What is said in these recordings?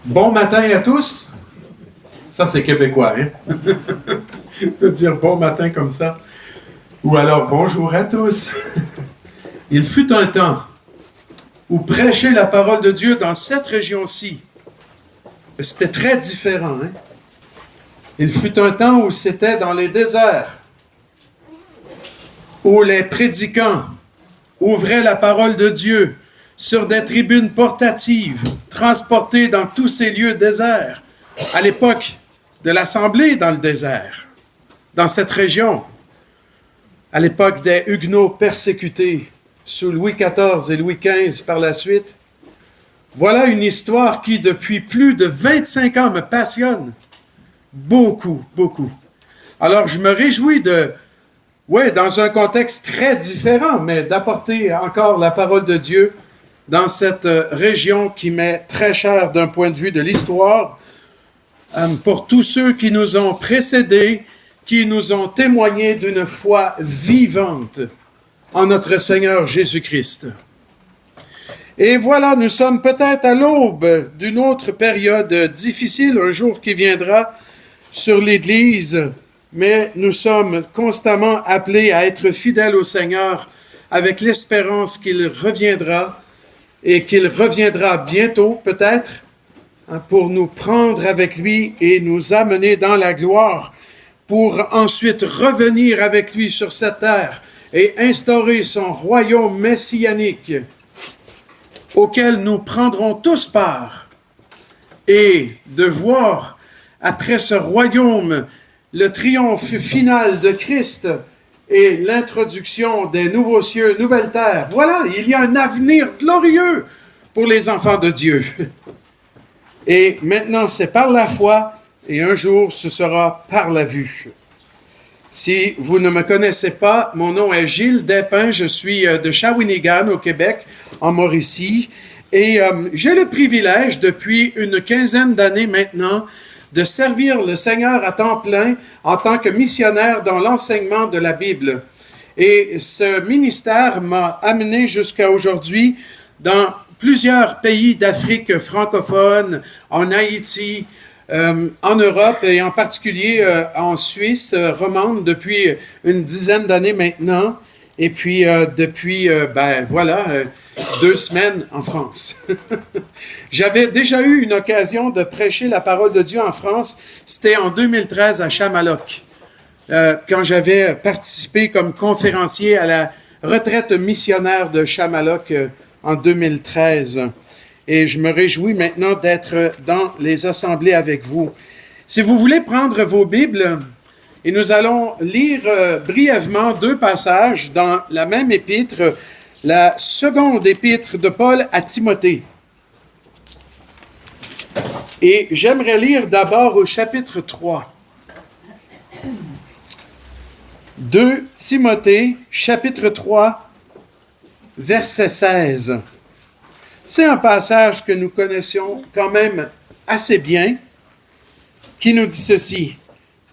Bon matin à tous. Ça, c'est québécois, hein? De dire bon matin comme ça. Ou alors bonjour à tous. Il fut un temps où prêcher la parole de Dieu dans cette région-ci, c'était très différent, hein? Il fut un temps où c'était dans les déserts, où les prédicants ouvraient la parole de Dieu sur des tribunes portatives, transportées dans tous ces lieux déserts, à l'époque de l'Assemblée dans le désert, dans cette région, à l'époque des Huguenots persécutés sous Louis XIV et Louis XV par la suite. Voilà une histoire qui, depuis plus de 25 ans, me passionne. Beaucoup, beaucoup. Alors, je me réjouis dans un contexte très différent, mais d'apporter encore la parole de Dieu dans cette région qui m'est très chère d'un point de vue de l'histoire, pour tous ceux qui nous ont précédés, qui nous ont témoigné d'une foi vivante en notre Seigneur Jésus-Christ. Et voilà, nous sommes peut-être à l'aube d'une autre période difficile, un jour qui viendra sur l'Église, mais nous sommes constamment appelés à être fidèles au Seigneur avec l'espérance qu'il reviendra et qu'il reviendra bientôt peut-être pour nous prendre avec lui et nous amener dans la gloire pour ensuite revenir avec lui sur cette terre et instaurer son royaume messianique auquel nous prendrons tous part et de voir après ce royaume le triomphe final de Christ et l'introduction des nouveaux cieux, nouvelles terres. Voilà, il y a un avenir glorieux pour les enfants de Dieu. Et maintenant, c'est par la foi, et un jour, ce sera par la vue. Si vous ne me connaissez pas, mon nom est Gilles Despins, je suis de Shawinigan, au Québec, en Mauricie, et j'ai le privilège, depuis une quinzaine d'années maintenant, de servir le Seigneur à temps plein en tant que missionnaire dans l'enseignement de la Bible. Et ce ministère m'a amené jusqu'à aujourd'hui dans plusieurs pays d'Afrique francophone, en Haïti, en Europe et en particulier en Suisse romande depuis une dizaine d'années maintenant. Et puis depuis, 2 semaines en France. J'avais déjà eu une occasion de prêcher la parole de Dieu en France. C'était en 2013 à Chamallock, quand j'avais participé comme conférencier à la retraite missionnaire de Chamallock en 2013. Et je me réjouis maintenant d'être dans les assemblées avec vous. Si vous voulez prendre vos Bibles, et nous allons lire brièvement 2 passages dans la même épître, la seconde épître de Paul à Timothée. Et j'aimerais lire d'abord au chapitre 3. 2 Timothée, chapitre 3, verset 16. C'est un passage que nous connaissions quand même assez bien, qui nous dit ceci.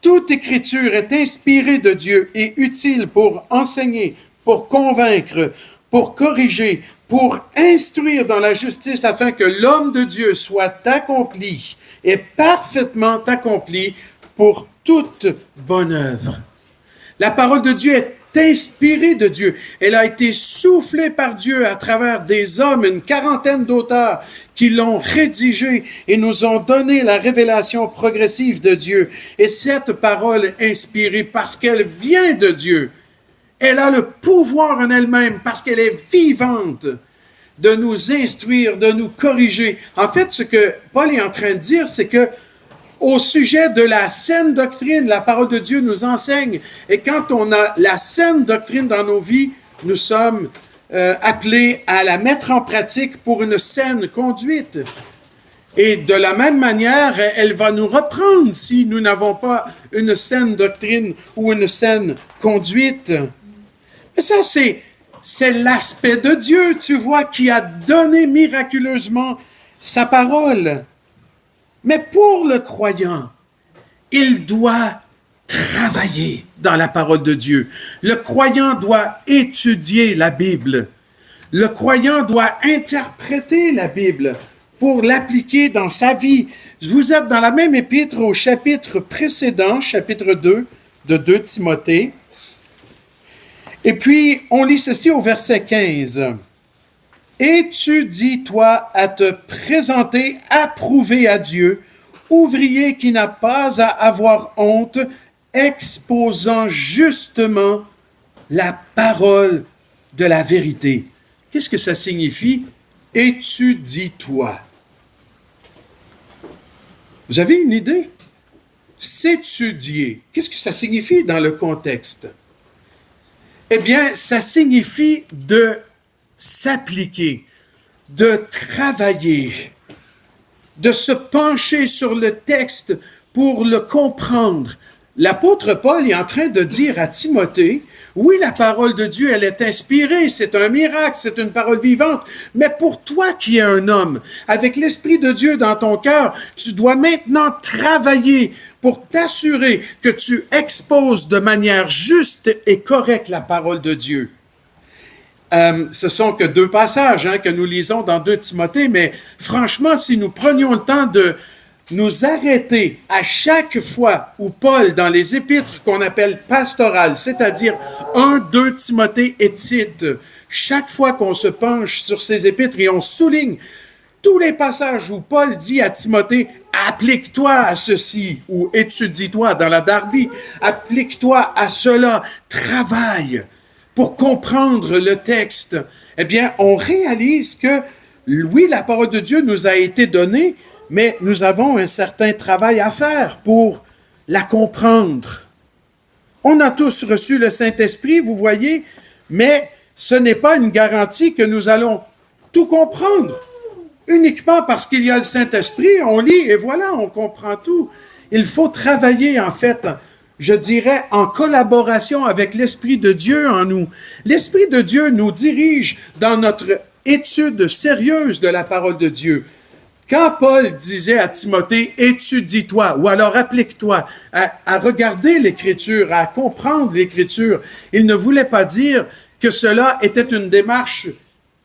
« Toute écriture est inspirée de Dieu et utile pour enseigner, pour convaincre, pour corriger, pour instruire dans la justice, afin que l'homme de Dieu soit accompli et parfaitement accompli pour toute bonne œuvre. » La parole de Dieu est inspirée de Dieu. Elle a été soufflée par Dieu à travers des hommes, une quarantaine d'auteurs qui l'ont rédigée et nous ont donné la révélation progressive de Dieu. Et cette parole inspirée, parce qu'elle vient de Dieu, elle a le pouvoir en elle-même, parce qu'elle est vivante, de nous instruire, de nous corriger. En fait, ce que Paul est en train de dire, c'est que au sujet de la saine doctrine, la parole de Dieu nous enseigne. Et quand on a la saine doctrine dans nos vies, nous sommes appelés à la mettre en pratique pour une saine conduite. Et de la même manière, elle va nous reprendre si nous n'avons pas une saine doctrine ou une saine conduite. Mais ça, c'est l'aspect de Dieu, tu vois, qui a donné miraculeusement sa parole. Mais pour le croyant, il doit travailler dans la parole de Dieu. Le croyant doit étudier la Bible. Le croyant doit interpréter la Bible pour l'appliquer dans sa vie. Vous êtes dans la même épître au chapitre précédent, chapitre 2 de 2 Timothée. Et puis, on lit ceci au verset 15. « Étudie-toi à te présenter approuvé à Dieu, ouvrier qui n'a pas à avoir honte, exposant justement la parole de la vérité. » Qu'est-ce que ça signifie? Étudie-toi. Vous avez une idée? S'étudier. Qu'est-ce que ça signifie dans le contexte? Eh bien, ça signifie de s'appliquer, de travailler, de se pencher sur le texte pour le comprendre. L'apôtre Paul est en train de dire à Timothée, oui, la parole de Dieu, elle est inspirée, c'est un miracle, c'est une parole vivante, mais pour toi qui es un homme, avec l'Esprit de Dieu dans ton cœur, tu dois maintenant travailler pour t'assurer que tu exposes de manière juste et correcte la parole de Dieu. Ce sont que 2 passages que nous lisons dans 2 Timothée, mais franchement, si nous prenions le temps de nous arrêter à chaque fois où Paul, dans les épîtres qu'on appelle pastorales, c'est-à-dire 1, 2 Timothée et Tite, chaque fois qu'on se penche sur ces épîtres et on souligne tous les passages où Paul dit à Timothée, applique-toi à ceci, ou étudie-toi dans la Darby, applique-toi à cela, travaille pour comprendre le texte, eh bien, on réalise que, oui, la parole de Dieu nous a été donnée, mais nous avons un certain travail à faire pour la comprendre. On a tous reçu le Saint-Esprit, vous voyez, mais ce n'est pas une garantie que nous allons tout comprendre. Uniquement parce qu'il y a le Saint-Esprit, on lit et voilà, on comprend tout. Il faut travailler, en fait, je dirais, en collaboration avec l'Esprit de Dieu en nous. L'Esprit de Dieu nous dirige dans notre étude sérieuse de la parole de Dieu. Quand Paul disait à Timothée, étudie-toi, ou alors applique-toi à regarder l'Écriture, à comprendre l'Écriture, il ne voulait pas dire que cela était une démarche,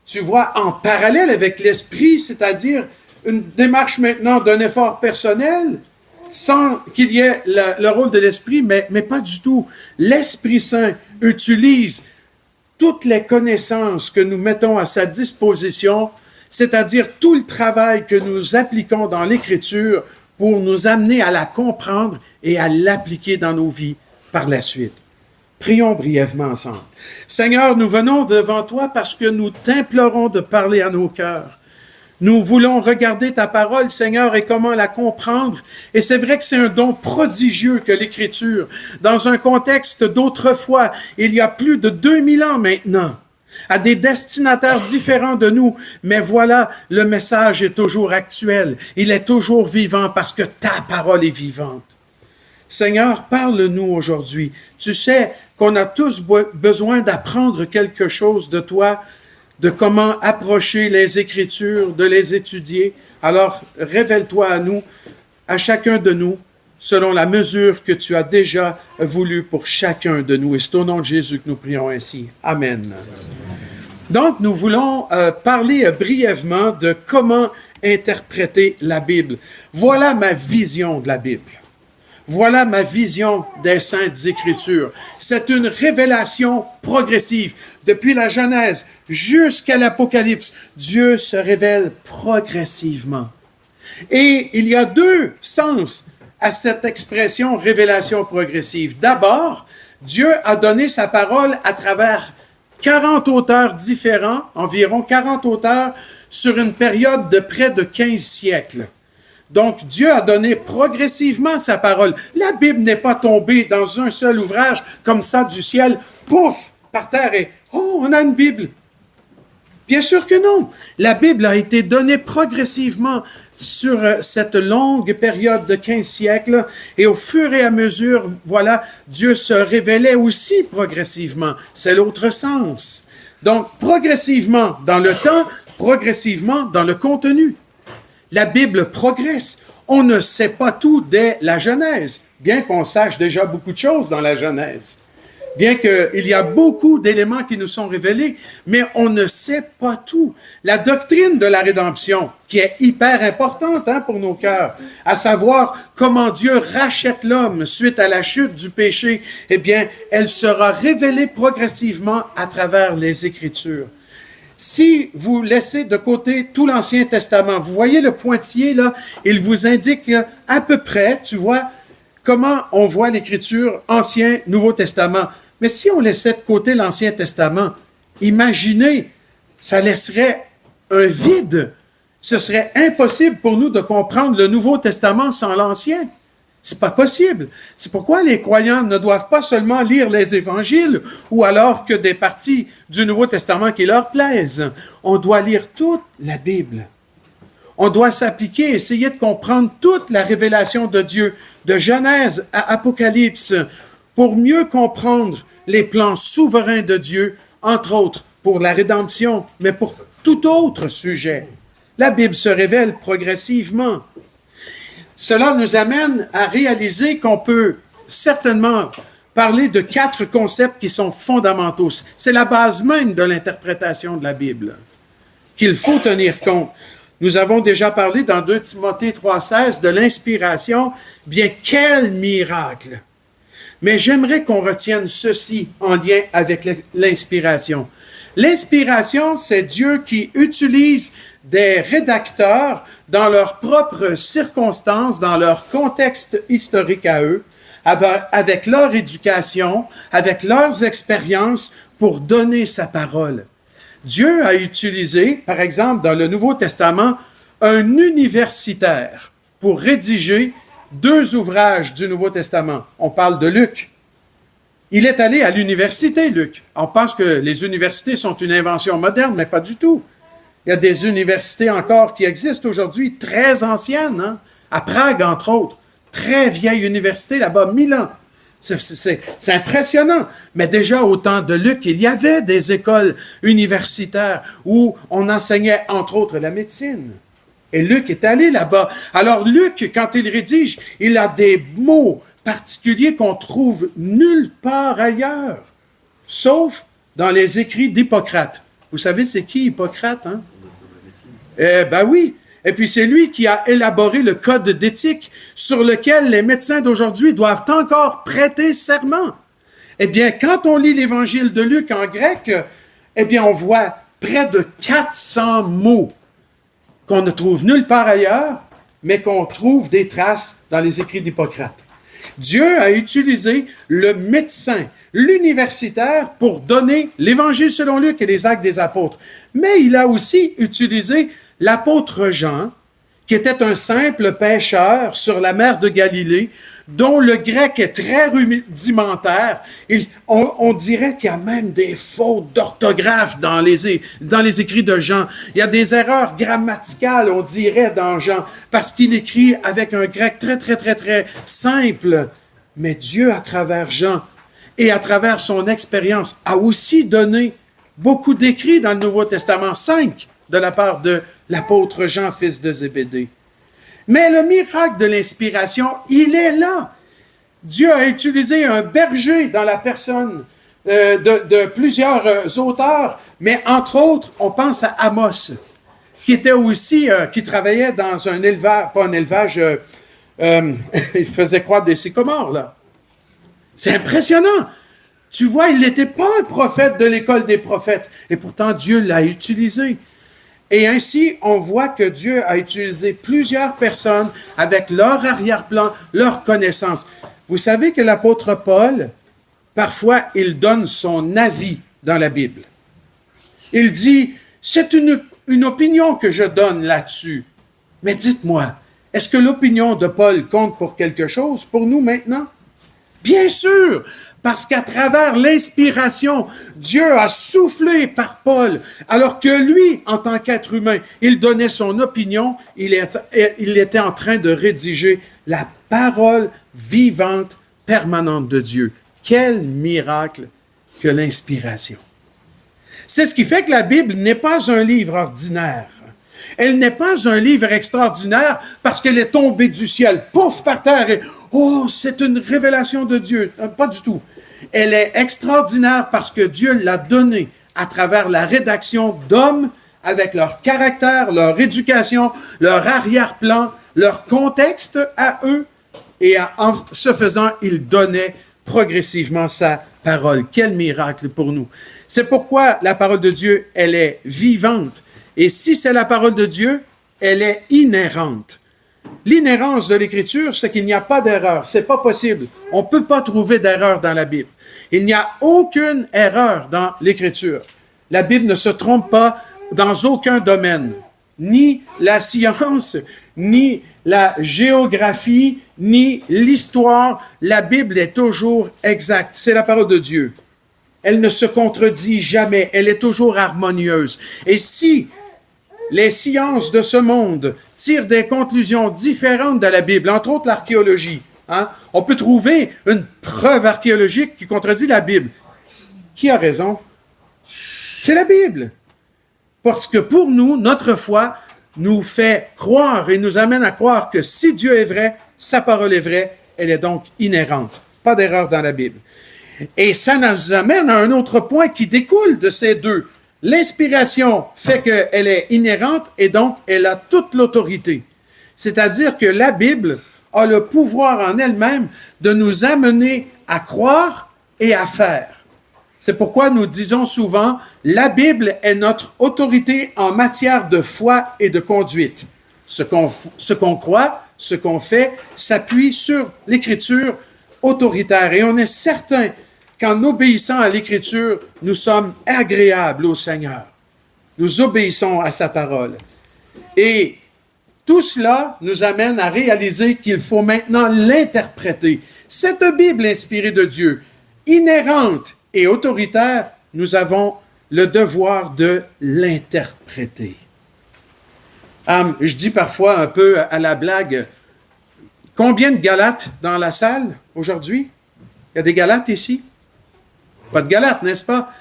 tu vois, en parallèle avec l'Esprit, c'est-à-dire une démarche maintenant d'un effort personnel, sans qu'il y ait le rôle de l'Esprit, mais pas du tout. L'Esprit Saint utilise toutes les connaissances que nous mettons à sa disposition, c'est-à-dire tout le travail que nous appliquons dans l'Écriture pour nous amener à la comprendre et à l'appliquer dans nos vies par la suite. Prions brièvement ensemble. Seigneur, nous venons devant toi parce que nous t'implorons de parler à nos cœurs. Nous voulons regarder ta parole, Seigneur, et comment la comprendre. Et c'est vrai que c'est un don prodigieux que l'Écriture, dans un contexte d'autrefois, il y a plus de 2000 ans maintenant, à des destinataires différents de nous. Mais voilà, le message est toujours actuel. Il est toujours vivant parce que ta parole est vivante. Seigneur, parle-nous aujourd'hui. Tu sais qu'on a tous besoin d'apprendre quelque chose de toi, de comment approcher les Écritures, de les étudier. Alors, révèle-toi à nous, à chacun de nous, selon la mesure que tu as déjà voulu pour chacun de nous. Et c'est au nom de Jésus que nous prions ainsi. Amen. Donc, nous voulons parler brièvement de comment interpréter la Bible. Voilà ma vision de la Bible. Voilà ma vision des Saintes Écritures. C'est une révélation progressive. Depuis la Genèse jusqu'à l'Apocalypse, Dieu se révèle progressivement. Et il y a 2 sens à cette expression révélation progressive. D'abord, Dieu a donné sa parole à travers 40 auteurs différents, environ 40 auteurs, sur une période de près de 15 siècles. Donc, Dieu a donné progressivement sa parole. La Bible n'est pas tombée dans un seul ouvrage, comme ça, du ciel, pouf, par terre, et oh, on a une Bible. Bien sûr que non. La Bible a été donnée progressivement sur cette longue période de 15 siècles, et au fur et à mesure, voilà, Dieu se révélait aussi progressivement. C'est l'autre sens. Donc, progressivement dans le temps, progressivement dans le contenu. La Bible progresse. On ne sait pas tout dès la Genèse, bien qu'on sache déjà beaucoup de choses dans la Genèse. Bien qu'il y a beaucoup d'éléments qui nous sont révélés, mais on ne sait pas tout. La doctrine de la rédemption, qui est hyper importante pour nos cœurs, à savoir comment Dieu rachète l'homme suite à la chute du péché, eh bien, elle sera révélée progressivement à travers les Écritures. Si vous laissez de côté tout l'Ancien Testament, vous voyez le pointillé là, il vous indique à peu près, tu vois, comment on voit l'Écriture Ancien, Nouveau Testament. Mais si on laissait de côté l'Ancien Testament, imaginez, ça laisserait un vide. Ce serait impossible pour nous de comprendre le Nouveau Testament sans l'Ancien. C'est pas possible. C'est pourquoi les croyants ne doivent pas seulement lire les évangiles ou alors que des parties du Nouveau Testament qui leur plaisent. On doit lire toute la Bible. On doit s'appliquer, essayer de comprendre toute la révélation de Dieu, de Genèse à Apocalypse, pour mieux comprendre les plans souverains de Dieu, entre autres pour la rédemption, mais pour tout autre sujet. La Bible se révèle progressivement. Cela nous amène à réaliser qu'on peut certainement parler de 4 concepts qui sont fondamentaux. C'est la base même de l'interprétation de la Bible qu'il faut tenir compte. Nous avons déjà parlé dans 2 Timothée 3,16 de l'inspiration. Bien, quel miracle! Mais j'aimerais qu'on retienne ceci en lien avec l'inspiration. L'inspiration, c'est Dieu qui utilise des rédacteurs dans leurs propres circonstances, dans leur contexte historique à eux, avec leur éducation, avec leurs expériences pour donner sa parole. Dieu a utilisé, par exemple, dans le Nouveau Testament, un universitaire pour rédiger 2 ouvrages du Nouveau Testament. On parle de Luc. Il est allé à l'université, Luc. On pense que les universités sont une invention moderne, mais pas du tout. Il y a des universités encore qui existent aujourd'hui, très anciennes, à Prague, entre autres. Très vieille université là-bas, 1000 ans. C'est impressionnant. Mais déjà, au temps de Luc, il y avait des écoles universitaires où on enseignait, entre autres, la médecine. Et Luc est allé là-bas. Alors, Luc, quand il rédige, il a des mots particuliers qu'on trouve nulle part ailleurs, sauf dans les écrits d'Hippocrate. Vous savez, c'est qui Hippocrate, hein? Ben oui. Et puis, c'est lui qui a élaboré le code d'éthique sur lequel les médecins d'aujourd'hui doivent encore prêter serment. Eh bien, quand on lit l'évangile de Luc en grec, eh bien, on voit près de 400 mots qu'on ne trouve nulle part ailleurs, mais qu'on trouve des traces dans les écrits d'Hippocrate. Dieu a utilisé le médecin, l'universitaire, pour donner l'Évangile selon Luc et les Actes des Apôtres. Mais il a aussi utilisé l'apôtre Jean, qui était un simple pêcheur sur la mer de Galilée, dont le grec est très rudimentaire. On dirait qu'il y a même des fautes d'orthographe dans les écrits de Jean. Il y a des erreurs grammaticales, on dirait, dans Jean, parce qu'il écrit avec un grec très, très, très, très simple. Mais Dieu, à travers Jean et à travers son expérience, a aussi donné beaucoup d'écrits dans le Nouveau Testament, 5 de la part de l'apôtre Jean, fils de Zébédée. Mais le miracle de l'inspiration, il est là. Dieu a utilisé un berger dans la personne de plusieurs auteurs, mais entre autres, on pense à Amos, qui était aussi, qui travaillait dans un élevage, pas un élevage, il faisait croître des sycomores, là. C'est impressionnant. Tu vois, il n'était pas un prophète de l'école des prophètes, et pourtant Dieu l'a utilisé. Et ainsi, on voit que Dieu a utilisé plusieurs personnes avec leur arrière-plan, leur connaissance. Vous savez que l'apôtre Paul, parfois, il donne son avis dans la Bible. Il dit, c'est une opinion que je donne là-dessus. Mais dites-moi, est-ce que l'opinion de Paul compte pour quelque chose pour nous maintenant? Bien sûr! Parce qu'à travers l'inspiration, Dieu a soufflé par Paul, alors que lui, en tant qu'être humain, il donnait son opinion, il était en train de rédiger la parole vivante, permanente de Dieu. Quel miracle que l'inspiration! C'est ce qui fait que la Bible n'est pas un livre ordinaire. Elle n'est pas un livre extraordinaire parce qu'elle est tombée du ciel, pouf, par terre, et oh, c'est une révélation de Dieu. Pas du tout. Elle est extraordinaire parce que Dieu l'a donnée à travers la rédaction d'hommes avec leur caractère, leur éducation, leur arrière-plan, leur contexte à eux. Et en ce faisant, il donnait progressivement sa parole. Quel miracle pour nous. C'est pourquoi la parole de Dieu, elle est vivante. Et si c'est la parole de Dieu, elle est inhérente. L'inhérence de l'Écriture, c'est qu'il n'y a pas d'erreur. C'est pas possible. On ne peut pas trouver d'erreur dans la Bible. Il n'y a aucune erreur dans l'Écriture. La Bible ne se trompe pas dans aucun domaine. Ni la science, ni la géographie, ni l'histoire. La Bible est toujours exacte. C'est la parole de Dieu. Elle ne se contredit jamais. Elle est toujours harmonieuse. Et si les sciences de ce monde tirent des conclusions différentes de la Bible, entre autres l'archéologie, on peut trouver une preuve archéologique qui contredit la Bible. Qui a raison? C'est la Bible. Parce que pour nous, notre foi nous fait croire et nous amène à croire que si Dieu est vrai, sa parole est vraie, elle est donc inhérente. Pas d'erreur dans la Bible. Et ça nous amène à un autre point qui découle de ces deux. L'inspiration fait qu'elle est inhérente et donc elle a toute l'autorité. C'est-à-dire que la Bible a le pouvoir en elle-même de nous amener à croire et à faire. C'est pourquoi nous disons souvent, la Bible est notre autorité en matière de foi et de conduite. Ce qu'on croit, ce qu'on fait, s'appuie sur l'Écriture autoritaire. Et on est certain qu'en obéissant à l'Écriture, nous sommes agréables au Seigneur. Nous obéissons à sa parole. Et tout cela nous amène à réaliser qu'il faut maintenant l'interpréter. Cette Bible inspirée de Dieu, inhérente et autoritaire, nous avons le devoir de l'interpréter. Je dis parfois un peu à la blague, combien de Galates dans la salle aujourd'hui? Il y a des Galates ici? Pas de Galates, n'est-ce pas?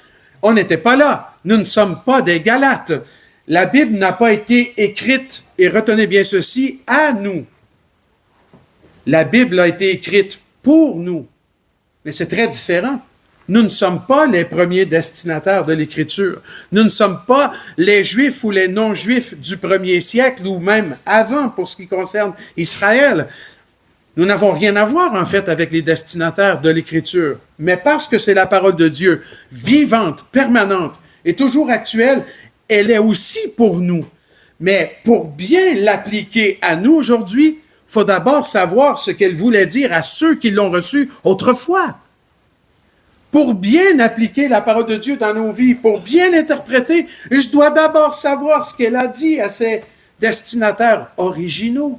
On n'était pas là. Nous ne sommes pas des Galates. La Bible n'a pas été écrite, et retenez bien ceci, à nous. La Bible a été écrite pour nous. Mais c'est très différent. Nous ne sommes pas les premiers destinataires de l'Écriture. Nous ne sommes pas les Juifs ou les non-Juifs du premier siècle ou même avant pour ce qui concerne Israël. Nous n'avons rien à voir, en fait, avec les destinataires de l'Écriture. Mais parce que c'est la parole de Dieu, vivante, permanente et toujours actuelle, elle est aussi pour nous. Mais pour bien l'appliquer à nous aujourd'hui, il faut d'abord savoir ce qu'elle voulait dire à ceux qui l'ont reçue autrefois. Pour bien appliquer la parole de Dieu dans nos vies, pour bien l'interpréter, je dois d'abord savoir ce qu'elle a dit à ses destinataires originaux.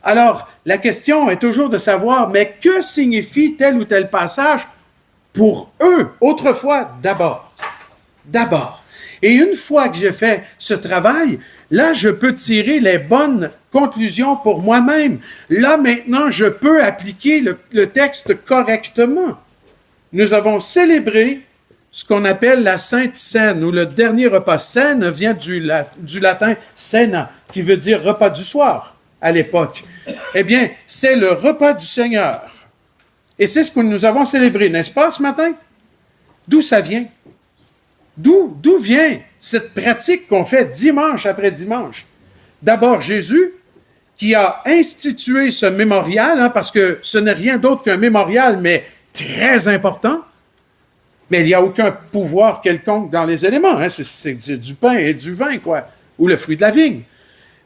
Alors, la question est toujours de savoir, mais que signifie tel ou tel passage pour eux, autrefois, d'abord? D'abord. Et une fois que j'ai fait ce travail, là, je peux tirer les bonnes conclusions pour moi-même. Là, maintenant, je peux appliquer le texte correctement. Nous avons célébré ce qu'on appelle la Sainte Seine, ou le dernier repas. Seine vient du latin cena, qui veut dire repas du soir à l'époque. Eh bien, c'est le repas du Seigneur. Et c'est ce que nous avons célébré, n'est-ce pas, ce matin? D'où ça vient? D'où vient cette pratique qu'on fait dimanche après dimanche? D'abord, Jésus, qui a institué ce mémorial, parce que ce n'est rien d'autre qu'un mémorial, mais très important, mais il n'y a aucun pouvoir quelconque dans les éléments. C'est du pain et du vin, quoi, ou le fruit de la vigne.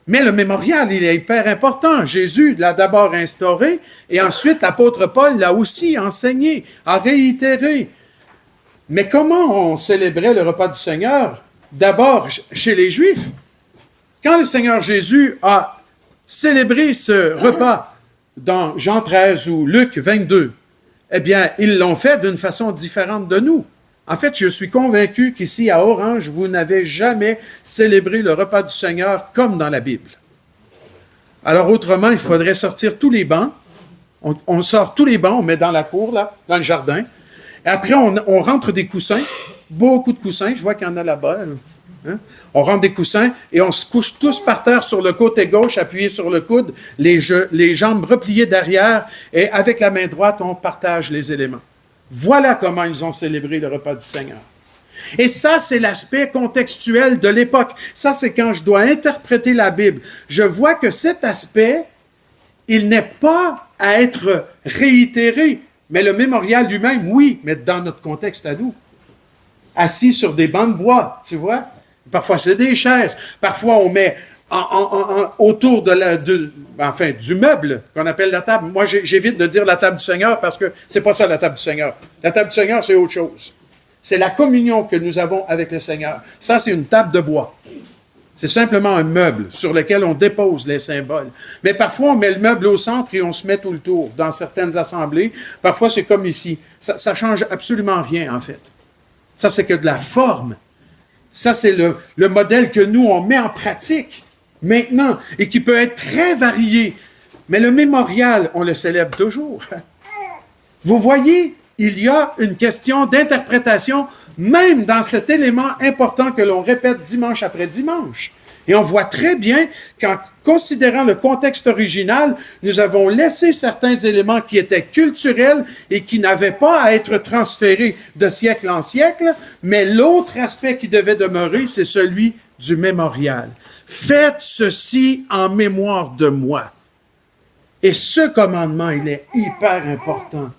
Mais le mémorial, il est hyper important. Jésus l'a d'abord instauré, et ensuite l'apôtre Paul l'a aussi enseigné, a réitéré. Mais comment on célébrait le repas du Seigneur? D'abord, chez les Juifs. Quand le Seigneur Jésus a célébré ce repas dans Jean 13 ou Luc 22, eh bien, ils l'ont fait d'une façon différente de nous. En fait, je suis convaincu qu'ici, à Orange, vous n'avez jamais célébré le repas du Seigneur comme dans la Bible. Alors, autrement, il faudrait sortir tous les bancs. On sort tous les bancs, on met dans la cour, là, dans le jardin. Et après, on rentre des coussins, beaucoup de coussins, je vois qu'il y en a là-bas. Hein? On rentre des coussins et on se couche tous par terre sur le côté gauche, appuyé sur le coude, les jambes repliées derrière, et avec la main droite, on partage les éléments. Voilà comment ils ont célébré le repas du Seigneur. Et ça, c'est l'aspect contextuel de l'époque. Ça, c'est quand je dois interpréter la Bible. Je vois que cet aspect, il n'est pas à être réitéré. Mais le mémorial lui-même, oui, mais dans notre contexte à nous. Assis sur des bancs de bois, tu vois. Parfois, c'est des chaises. Parfois, on met autour du meuble qu'on appelle la table. Moi, j'évite de dire la table du Seigneur parce que c'est pas ça la table du Seigneur. La table du Seigneur, c'est autre chose. C'est la communion que nous avons avec le Seigneur. Ça, c'est une table de bois. C'est simplement un meuble sur lequel on dépose les symboles. Mais parfois, on met le meuble au centre et on se met tout le tour dans certaines assemblées. Parfois, c'est comme ici. Ça ne change absolument rien, en fait. Ça, c'est que de la forme. Ça, c'est le modèle que nous, on met en pratique maintenant et qui peut être très varié. Mais le mémorial, on le célèbre toujours. Vous voyez, il y a une question d'interprétation, même dans cet élément important que l'on répète dimanche après dimanche. Et on voit très bien qu'en considérant le contexte original, nous avons laissé certains éléments qui étaient culturels et qui n'avaient pas à être transférés de siècle en siècle, mais l'autre aspect qui devait demeurer, c'est celui du mémorial. Faites ceci en mémoire de moi. Et ce commandement, il est hyper important.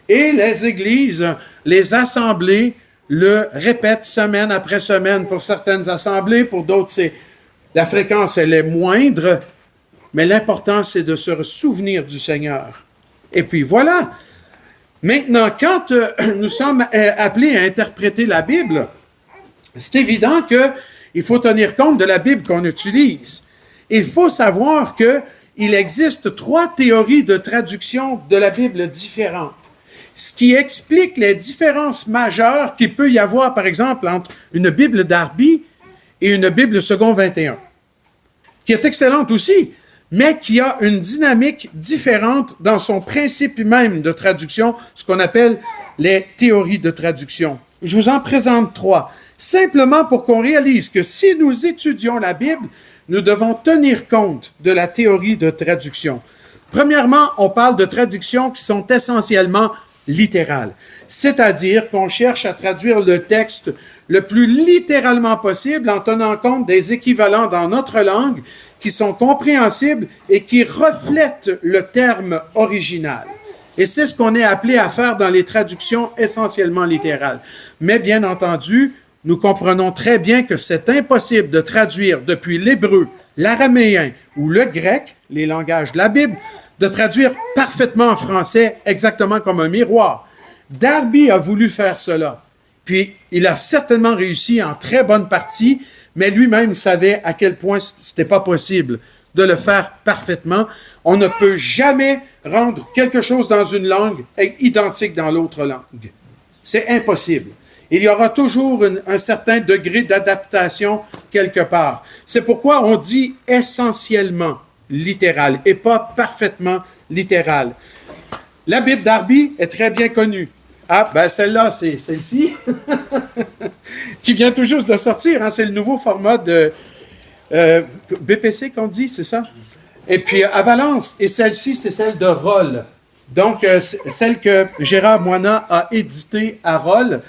Et les églises, les assemblées le répètent semaine après semaine. Pour certaines assemblées, pour d'autres, la fréquence, elle est moindre, mais l'important, c'est de se souvenir du Seigneur. Et puis voilà. Maintenant, quand nous sommes appelés à interpréter la Bible, c'est évident qu'il faut tenir compte de la Bible qu'on utilise. Il faut savoir qu'il existe 3 théories de traduction de la Bible différentes. Ce qui explique les différences majeures qu'il peut y avoir, par exemple, entre une Bible Darby et une Bible Second 21, qui est excellente aussi, mais qui a une dynamique différente dans son principe même de traduction, ce qu'on appelle les théories de traduction. Je vous en présente 3, simplement pour qu'on réalise que si nous étudions la Bible, nous devons tenir compte de la théorie de traduction. Premièrement, on parle de traductions qui sont essentiellement littérales, c'est-à-dire qu'on cherche à traduire le texte le plus littéralement possible en tenant compte des équivalents dans notre langue qui sont compréhensibles et qui reflètent le terme original. Et c'est ce qu'on est appelé à faire dans les traductions essentiellement littérales. Mais bien entendu, nous comprenons très bien que c'est impossible de traduire depuis l'hébreu, l'araméen ou le grec, les langages de la Bible, de traduire parfaitement en français exactement comme un miroir. Darby a voulu faire cela. Puis, il a certainement réussi en très bonne partie, mais lui-même savait à quel point c'était pas possible de le faire parfaitement. On ne peut jamais rendre quelque chose dans une langue identique dans l'autre langue. C'est impossible. Il y aura toujours un certain degré d'adaptation quelque part. C'est pourquoi on dit essentiellement littéral et pas parfaitement littéral. La Bible Darby est très bien connue. Ah, ben celle-là, c'est celle-ci, qui vient tout juste de sortir. Hein? C'est le nouveau format de BPC qu'on dit, c'est ça? Et puis à Valence, et celle-ci, c'est celle de Roll. Donc, celle que Gérard Moina a éditée à Roll,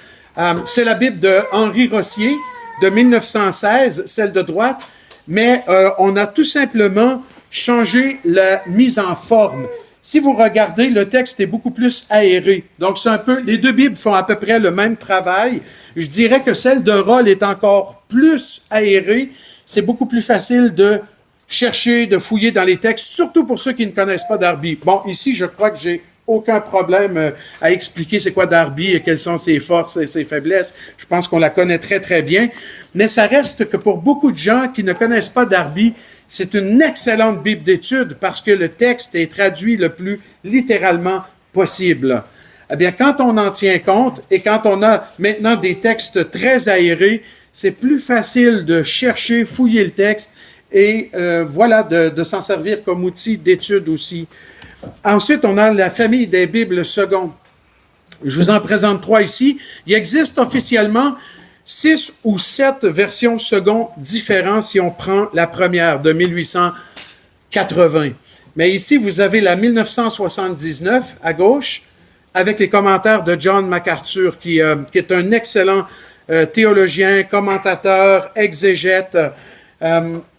c'est la Bible de Henri Rossier de 1916, celle de droite, mais on a tout simplement changé la mise en forme. Si vous regardez, le texte est beaucoup plus aéré. Donc, c'est un peu, les deux Bibles font à peu près le même travail. Je dirais que celle de Roll est encore plus aérée. C'est beaucoup plus facile de chercher, de fouiller dans les textes, surtout pour ceux qui ne connaissent pas Darby. Bon, ici, je crois que j'ai aucun problème à expliquer c'est quoi Darby et quelles sont ses forces et ses faiblesses. Je pense qu'on la connaît très, très bien. Mais ça reste que pour beaucoup de gens qui ne connaissent pas Darby, c'est une excellente Bible d'étude parce que le texte est traduit le plus littéralement possible. Eh bien, quand on en tient compte et quand on a maintenant des textes très aérés, c'est plus facile de chercher, fouiller le texte et voilà, de s'en servir comme outil d'étude aussi. Ensuite, on a la famille des Bibles secondes. Je vous en présente 3 ici. Il existe officiellement 6 ou 7 versions secondes différentes si on prend la première de 1880. Mais ici, vous avez la 1979 à gauche, avec les commentaires de John MacArthur, qui est un excellent théologien, commentateur, exégète.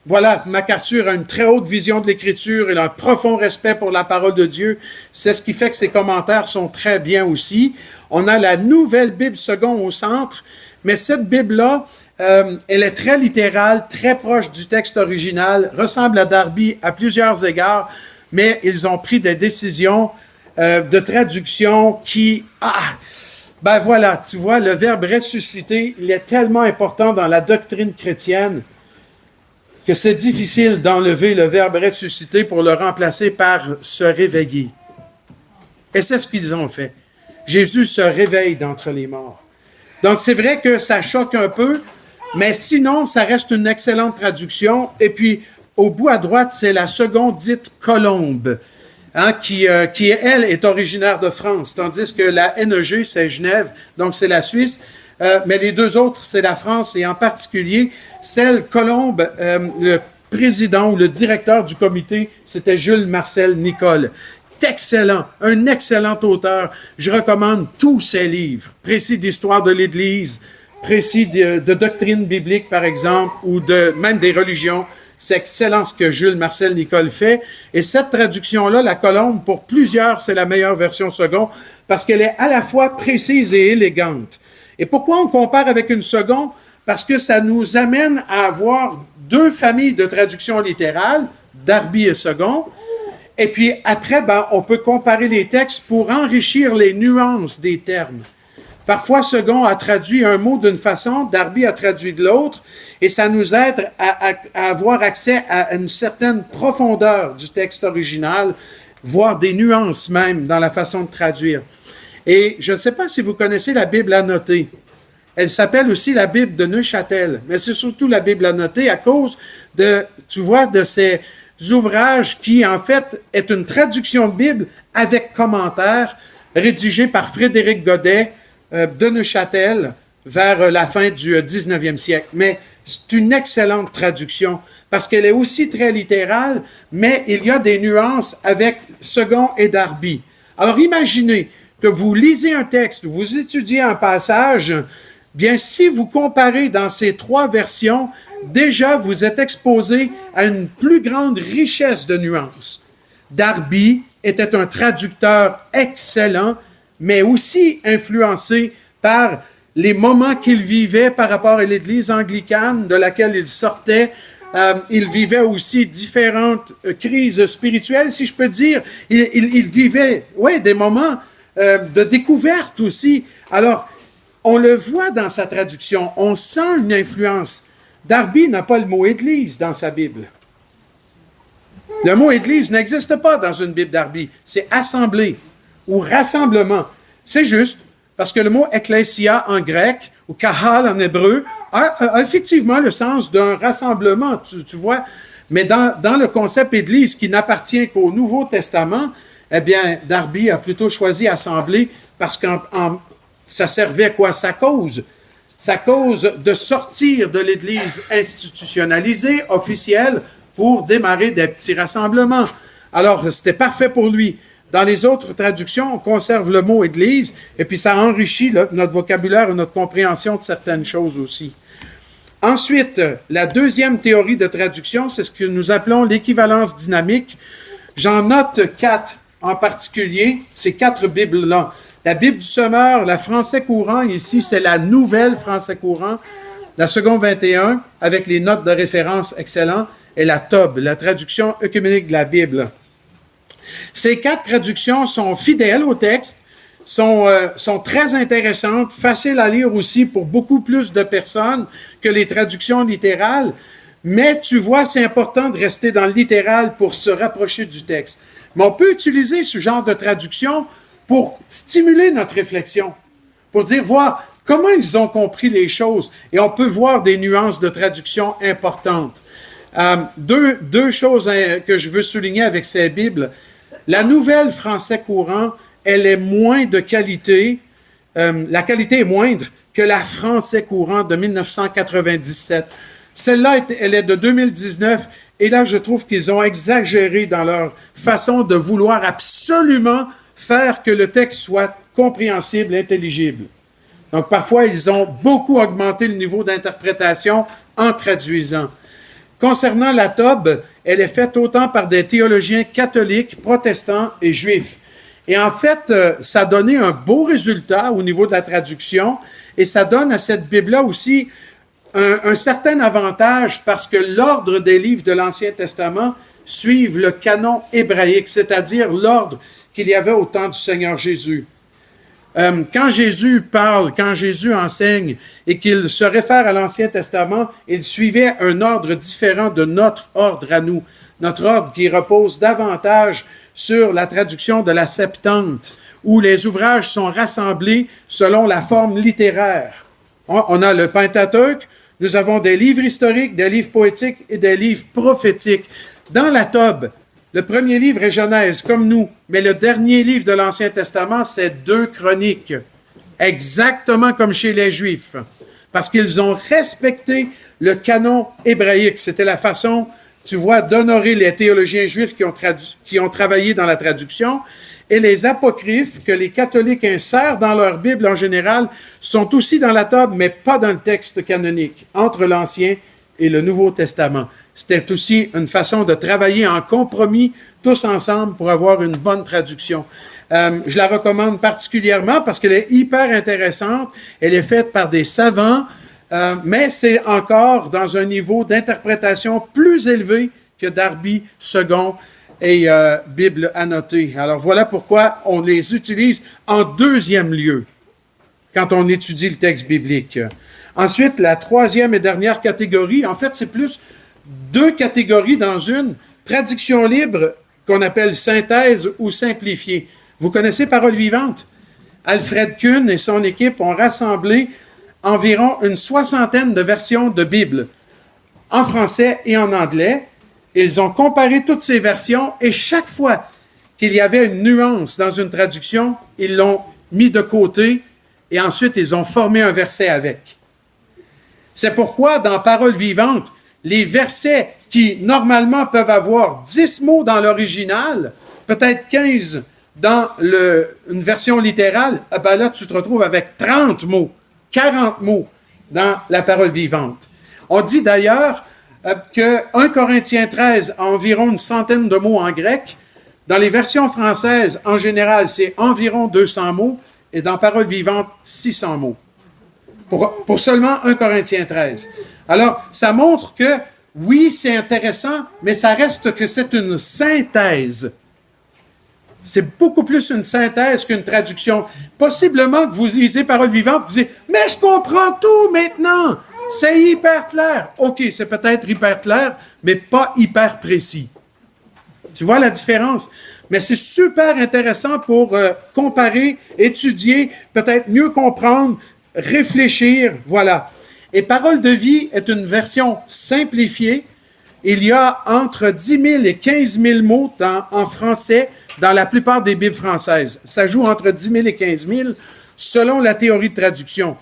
Voilà, MacArthur a une très haute vision de l'Écriture, il a un profond respect pour la parole de Dieu. C'est ce qui fait que ses commentaires sont très bien aussi. On a la Nouvelle Bible seconde au centre, mais cette Bible-là, elle est très littérale, très proche du texte original, ressemble à Darby à plusieurs égards, mais ils ont pris des décisions de traduction qui... ben voilà, tu vois, le verbe ressusciter, il est tellement important dans la doctrine chrétienne que c'est difficile d'enlever le verbe ressusciter pour le remplacer par se réveiller. Et c'est ce qu'ils ont fait. Jésus se réveille d'entre les morts. Donc c'est vrai que ça choque un peu, mais sinon, ça reste une excellente traduction. Et puis, au bout à droite, c'est la seconde dite Colombe, qui, elle, est originaire de France, tandis que la NEG, c'est Genève, donc c'est la Suisse. Mais les deux autres, c'est la France, et en particulier, celle Colombe, le président ou le directeur du comité, c'était Jules Marcel Nicolle. Excellent, un excellent auteur. Je recommande tous ses livres, précis d'histoire de l'Église, précis de doctrine biblique, par exemple, ou même des religions. C'est excellent ce que Jules Marcel Nicolle fait. Et cette traduction-là, la Colombe, pour plusieurs, c'est la meilleure version seconde, parce qu'elle est à la fois précise et élégante. Et pourquoi on compare avec une seconde? Parce que ça nous amène à avoir deux familles de traductions littérales, Darby et Second. Et puis après, on peut comparer les textes pour enrichir les nuances des termes. Parfois, Second a traduit un mot d'une façon, Darby a traduit de l'autre, et ça nous aide à avoir accès à une certaine profondeur du texte original, voire des nuances même dans la façon de traduire. Et je ne sais pas si vous connaissez la Bible annotée. Elle s'appelle aussi la Bible de Neuchâtel, mais c'est surtout la Bible annotée à cause de ces ouvrages qui, en fait, est une traduction de Bible avec commentaires rédigée par Frédéric Godet de Neuchâtel vers la fin du 19e siècle. Mais c'est une excellente traduction parce qu'elle est aussi très littérale, mais il y a des nuances avec Second et Darby. Alors imaginez que vous lisez un texte, vous étudiez un passage, bien si vous comparez dans ces trois versions, déjà vous êtes exposé à une plus grande richesse de nuances. Darby était un traducteur excellent, mais aussi influencé par les moments qu'il vivait par rapport à l'Église anglicane de laquelle il sortait. Il vivait aussi différentes crises spirituelles, si je peux dire. Il vivait des moments de découverte aussi. Alors, on le voit dans sa traduction, on sent une influence. Darby n'a pas le mot « Église » dans sa Bible. Le mot « Église » n'existe pas dans une Bible Darby. C'est « assemblée » ou « rassemblement ». C'est juste parce que le mot « ecclésia » en grec ou « kahal » en hébreu a effectivement le sens d'un rassemblement, tu vois. Mais dans le concept « Église » qui n'appartient qu'au Nouveau Testament, eh bien, Darby a plutôt choisi « assemblée » parce que ça servait à quoi? Sa cause de sortir de l'Église institutionnalisée, officielle, pour démarrer des petits rassemblements. Alors, c'était parfait pour lui. Dans les autres traductions, on conserve le mot « Église » et puis ça enrichit notre vocabulaire et notre compréhension de certaines choses aussi. Ensuite, la deuxième théorie de traduction, c'est ce que nous appelons l'équivalence dynamique. J'en note 4 en particulier, ces 4 Bibles-là. La Bible du Semeur, la Français courant, ici, c'est la nouvelle Français courant, la seconde 21, avec les notes de référence excellentes, et la TOB, la traduction œcuménique de la Bible. Ces 4 traductions sont fidèles au texte, sont très intéressantes, faciles à lire aussi pour beaucoup plus de personnes que les traductions littérales, mais tu vois, c'est important de rester dans le littéral pour se rapprocher du texte. Mais on peut utiliser ce genre de traduction pour stimuler notre réflexion, pour dire, voir comment ils ont compris les choses, et on peut voir des nuances de traduction importantes. Deux choses que je veux souligner avec ces Bibles. La nouvelle Français courant, elle est moins de qualité, la qualité est moindre que la Français courant de 1997. Celle-là, elle est de 2019, et là, je trouve qu'ils ont exagéré dans leur façon de vouloir absolument faire que le texte soit compréhensible, intelligible. Donc, parfois, ils ont beaucoup augmenté le niveau d'interprétation en traduisant. Concernant la Tob, elle est faite autant par des théologiens catholiques, protestants et juifs. Et en fait, ça a donné un beau résultat au niveau de la traduction et ça donne à cette Bible-là aussi un certain avantage parce que l'ordre des livres de l'Ancien Testament suivent le canon hébraïque, c'est-à-dire l'ordre qu'il y avait au temps du Seigneur Jésus. Quand Jésus parle, quand Jésus enseigne et qu'il se réfère à l'Ancien Testament, il suivait un ordre différent de notre ordre à nous. Notre ordre qui repose davantage sur la traduction de la Septante, où les ouvrages sont rassemblés selon la forme littéraire. On a le Pentateuque, nous avons des livres historiques, des livres poétiques et des livres prophétiques. Dans la Tob, le premier livre est Genèse, comme nous, mais le dernier livre de l'Ancien Testament, c'est 2 Chroniques, exactement comme chez les Juifs, parce qu'ils ont respecté le canon hébraïque. C'était la façon, tu vois, d'honorer les théologiens juifs qui ont travaillé dans la traduction, et les apocryphes que les catholiques insèrent dans leur Bible en général sont aussi dans la Tob, mais pas dans le texte canonique, entre l'Ancien et le Nouveau Testament. C'était aussi une façon de travailler en compromis tous ensemble pour avoir une bonne traduction. Je la recommande particulièrement parce qu'elle est hyper intéressante. Elle est faite par des savants, mais c'est encore dans un niveau d'interprétation plus élevé que Darby II et Bible annotée. Alors voilà pourquoi on les utilise en deuxième lieu quand on étudie le texte biblique. Ensuite, la troisième et dernière catégorie, en fait, c'est plus 2 catégories dans une, traduction libre qu'on appelle synthèse ou simplifiée. Vous connaissez Parole vivante? Alfred Kuhn et son équipe ont rassemblé environ une 60aine de versions de Bible en français et en anglais. Ils ont comparé toutes ces versions et chaque fois qu'il y avait une nuance dans une traduction, ils l'ont mis de côté et ensuite ils ont formé un verset avec. C'est pourquoi dans Parole vivante, les versets qui, normalement, peuvent avoir 10 mots dans l'original, peut-être 15 dans une version littérale, ben là, tu te retrouves avec 30 mots, 40 mots dans la Parole vivante. On dit d'ailleurs que 1 Corinthiens 13 a environ une centaine de mots en grec. Dans les versions françaises, en général, c'est environ 200 mots, et dans Parole vivante, 600 mots. Pour seulement 1 Corinthiens 13. Alors, ça montre que, oui, c'est intéressant, mais ça reste que c'est une synthèse. C'est beaucoup plus une synthèse qu'une traduction. Possiblement que vous lisez Parole vivante, vous dites « Mais je comprends tout maintenant! C'est hyper clair! » OK, c'est peut-être hyper clair, mais pas hyper précis. Tu vois la différence? Mais c'est super intéressant pour comparer, étudier, peut-être mieux comprendre, réfléchir, voilà. Et Parole de vie est une version simplifiée. Il y a entre 10 000 et 15 000 mots en français dans la plupart des Bibles françaises. Ça joue entre 10 000 et 15 000 selon la théorie de traduction.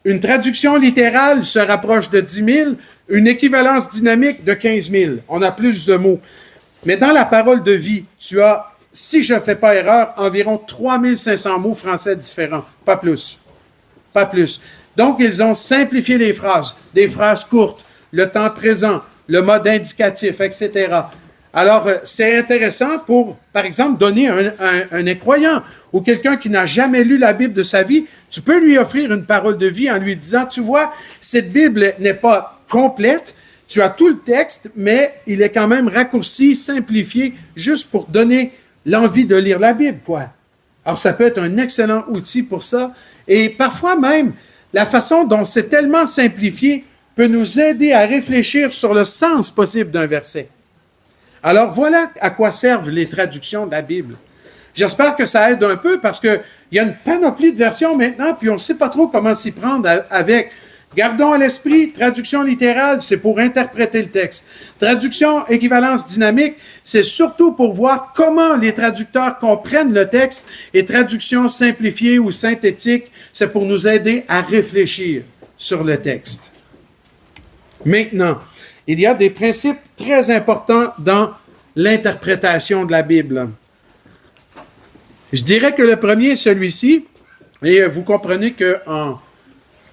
Une traduction littérale se rapproche de 10 000, une équivalence dynamique de 15 000. On a plus de mots. Mais dans la Parole de vie, tu as, si je ne fais pas erreur, environ 3 500 mots français différents, pas plus. Pas plus. Donc, ils ont simplifié les phrases, des phrases courtes, le temps présent, le mode indicatif, etc. Alors, c'est intéressant pour, par exemple, donner un incroyant ou quelqu'un qui n'a jamais lu la Bible de sa vie, tu peux lui offrir une parole de vie en lui disant, tu vois, cette Bible n'est pas complète, tu as tout le texte, mais il est quand même raccourci, simplifié, juste pour donner l'envie de lire la Bible, quoi. Alors, ça peut être un excellent outil pour ça. Et parfois même, la façon dont c'est tellement simplifié peut nous aider à réfléchir sur le sens possible d'un verset. Alors, voilà à quoi servent les traductions de la Bible. J'espère que ça aide un peu parce qu'il y a une panoplie de versions maintenant, puis on ne sait pas trop comment s'y prendre avec. Gardons à l'esprit, traduction littérale, c'est pour interpréter le texte. Traduction équivalence dynamique, c'est surtout pour voir comment les traducteurs comprennent le texte. Et traduction simplifiée ou synthétique, c'est pour nous aider à réfléchir sur le texte. Maintenant, il y a des principes très importants dans l'interprétation de la Bible. Je dirais que le premier est celui-ci. Et vous comprenez qu'en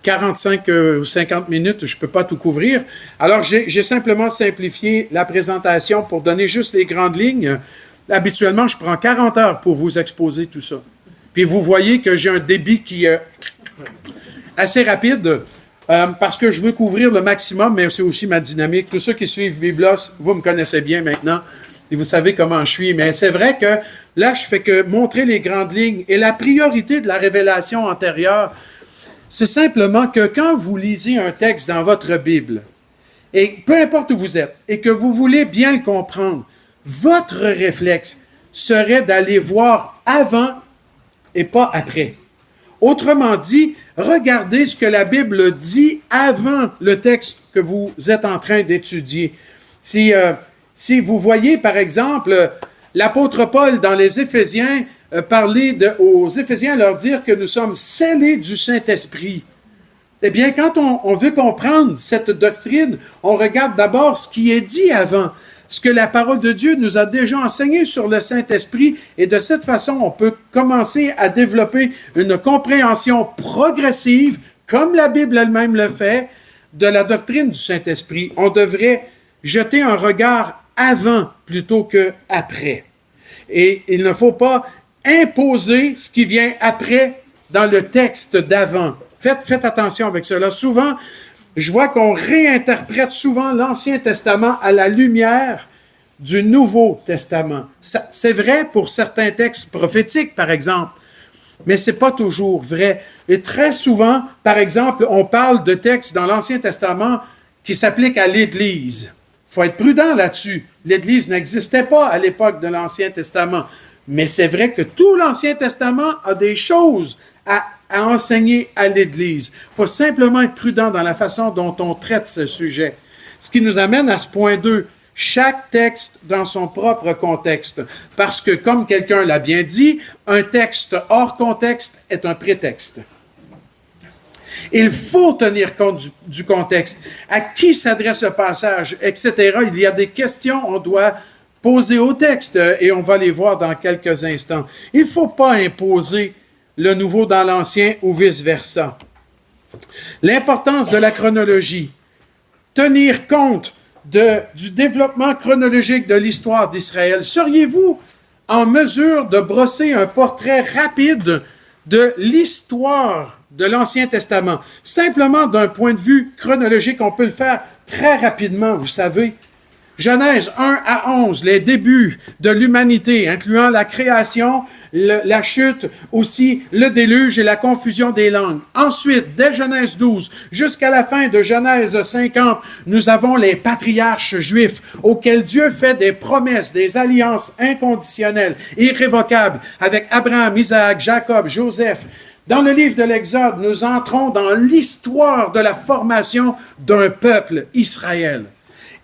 45 ou 50 minutes, je ne peux pas tout couvrir. Alors, j'ai simplement simplifié la présentation pour donner juste les grandes lignes. Habituellement, je prends 40 heures pour vous exposer tout ça. Puis vous voyez que j'ai un débit qui est assez rapide parce que je veux couvrir le maximum, mais c'est aussi ma dynamique. Tous ceux qui suivent Biblos, vous me connaissez bien maintenant et vous savez comment je suis. Mais c'est vrai que là, je fais que montrer les grandes lignes. Et la priorité de la révélation antérieure, c'est simplement que quand vous lisez un texte dans votre Bible, et peu importe où vous êtes, et que vous voulez bien le comprendre, votre réflexe serait d'aller voir avant et pas après. Autrement dit, regardez ce que la Bible dit avant le texte que vous êtes en train d'étudier. Si vous voyez, par exemple, l'apôtre Paul dans les Éphésiens parler aux Éphésiens, leur dire que nous sommes scellés du Saint-Esprit. Eh bien, quand on veut comprendre cette doctrine, on regarde d'abord ce qui est dit avant, ce que la parole de Dieu nous a déjà enseigné sur le Saint-Esprit, et de cette façon, on peut commencer à développer une compréhension progressive, comme la Bible elle-même le fait, de la doctrine du Saint-Esprit. On devrait jeter un regard avant plutôt qu'après. Et il ne faut pas imposer ce qui vient après dans le texte d'avant. Faites attention avec cela. Souvent, je vois qu'on réinterprète souvent l'Ancien Testament à la lumière du Nouveau Testament. C'est vrai pour certains textes prophétiques, par exemple, mais ce n'est pas toujours vrai. Et très souvent, par exemple, on parle de textes dans l'Ancien Testament qui s'appliquent à l'Église. Il faut être prudent là-dessus. L'Église n'existait pas à l'époque de l'Ancien Testament. Mais c'est vrai que tout l'Ancien Testament a des choses à enseigner à l'Église. Il faut simplement être prudent dans la façon dont on traite ce sujet. Ce qui nous amène à ce point 2. Chaque texte dans son propre contexte. Parce que, comme quelqu'un l'a bien dit, un texte hors contexte est un prétexte. Il faut tenir compte du contexte. À qui s'adresse le passage, etc. Il y a des questions qu'on doit poser au texte et on va les voir dans quelques instants. Il ne faut pas imposer le nouveau dans l'ancien ou vice-versa. L'importance de la chronologie. Tenir compte du développement chronologique de l'histoire d'Israël. Seriez-vous en mesure de brosser un portrait rapide de l'histoire de l'Ancien Testament? Simplement d'un point de vue chronologique, on peut le faire très rapidement, vous savez. Genèse 1 à 11, les débuts de l'humanité, incluant la création, la chute, aussi le déluge et la confusion des langues. Ensuite, dès Genèse 12 jusqu'à la fin de Genèse 50, nous avons les patriarches juifs auxquels Dieu fait des promesses, des alliances inconditionnelles, irrévocables avec Abraham, Isaac, Jacob, Joseph. Dans le livre de l'Exode, nous entrons dans l'histoire de la formation d'un peuple, Israël.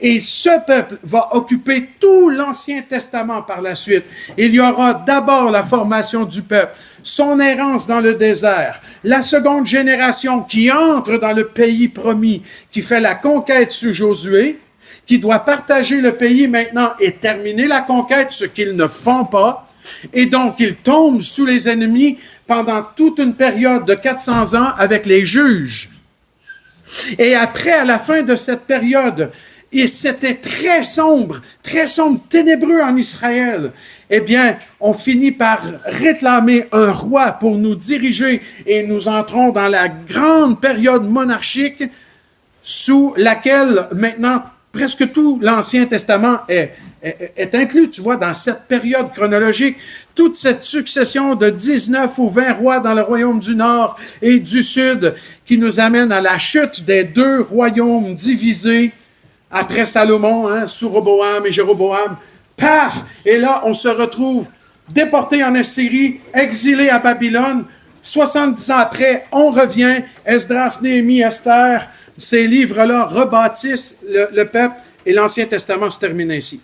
Et ce peuple va occuper tout l'Ancien Testament par la suite. Il y aura d'abord la formation du peuple, son errance dans le désert, la seconde génération qui entre dans le pays promis, qui fait la conquête sous Josué, qui doit partager le pays maintenant et terminer la conquête, ce qu'ils ne font pas. Et donc, ils tombent sous les ennemis pendant toute une période de 400 ans avec les juges. Et après, à la fin de cette période, et c'était très sombre, ténébreux en Israël. Eh bien, on finit par réclamer un roi pour nous diriger et nous entrons dans la grande période monarchique sous laquelle maintenant presque tout l'Ancien Testament est inclus, tu vois, dans cette période chronologique. Toute cette succession de 19 ou 20 rois dans le royaume du Nord et du Sud qui nous amène à la chute des deux royaumes divisés après Salomon, sous Roboam et Jéroboam, paf! Et là, on se retrouve déporté en Assyrie, exilé à Babylone. 70 ans après, on revient. Esdras, Néhémie, Esther, ces livres-là rebâtissent le peuple et l'Ancien Testament se termine ainsi.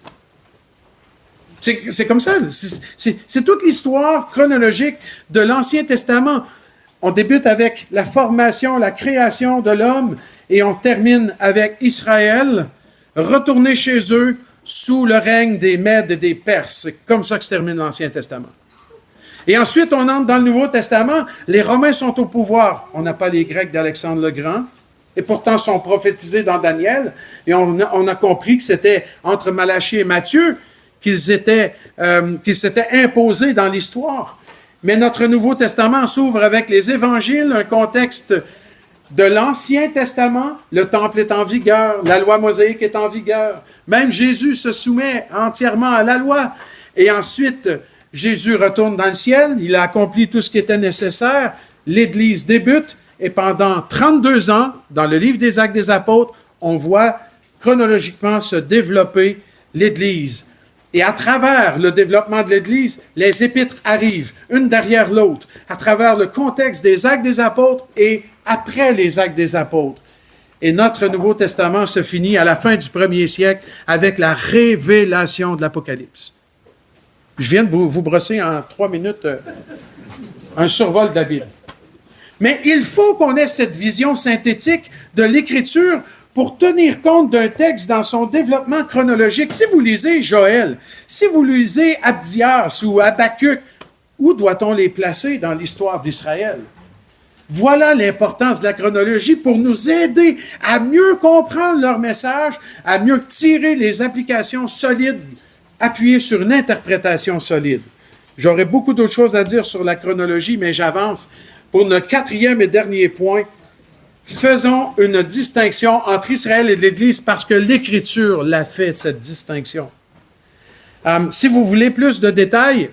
C'est comme ça. C'est toute l'histoire chronologique de l'Ancien Testament. On débute avec la formation, la création de l'homme et on termine avec Israël, retourner chez eux sous le règne des Mèdes et des Perses. C'est comme ça que se termine l'Ancien Testament. Et ensuite, on entre dans le Nouveau Testament. Les Romains sont au pouvoir. On n'a pas les Grecs d'Alexandre le Grand. Et pourtant, sont prophétisés dans Daniel. Et on a compris que c'était entre Malachie et Matthieu qu'ils s'étaient imposés dans l'histoire. Mais notre Nouveau Testament s'ouvre avec les Évangiles, un contexte de l'Ancien Testament. Le Temple est en vigueur, la loi mosaïque est en vigueur. Même Jésus se soumet entièrement à la loi. Et ensuite, Jésus retourne dans le ciel, il a accompli tout ce qui était nécessaire, l'Église débute, et pendant 32 ans, dans le livre des Actes des Apôtres, on voit chronologiquement se développer l'Église. Et à travers le développement de l'Église, les épîtres arrivent, une derrière l'autre, à travers le contexte des Actes des Apôtres et après les Actes des Apôtres. Et notre Nouveau Testament se finit à la fin du 1er siècle avec la révélation de l'Apocalypse. Je viens de vous brosser en 3 minutes un survol de la Bible. Mais il faut qu'on ait cette vision synthétique de l'Écriture pour tenir compte d'un texte dans son développement chronologique. Si vous lisez Joël, si vous lisez Abdias ou Habacuc, où doit-on les placer dans l'histoire d'Israël? Voilà l'importance de la chronologie pour nous aider à mieux comprendre leur message, à mieux tirer les applications solides, appuyées sur une interprétation solide. J'aurais beaucoup d'autres choses à dire sur la chronologie, mais j'avance. Pour notre 4e et dernier point, faisons une distinction entre Israël et l'Église parce que l'Écriture l'a fait, cette distinction. Si vous voulez plus de détails,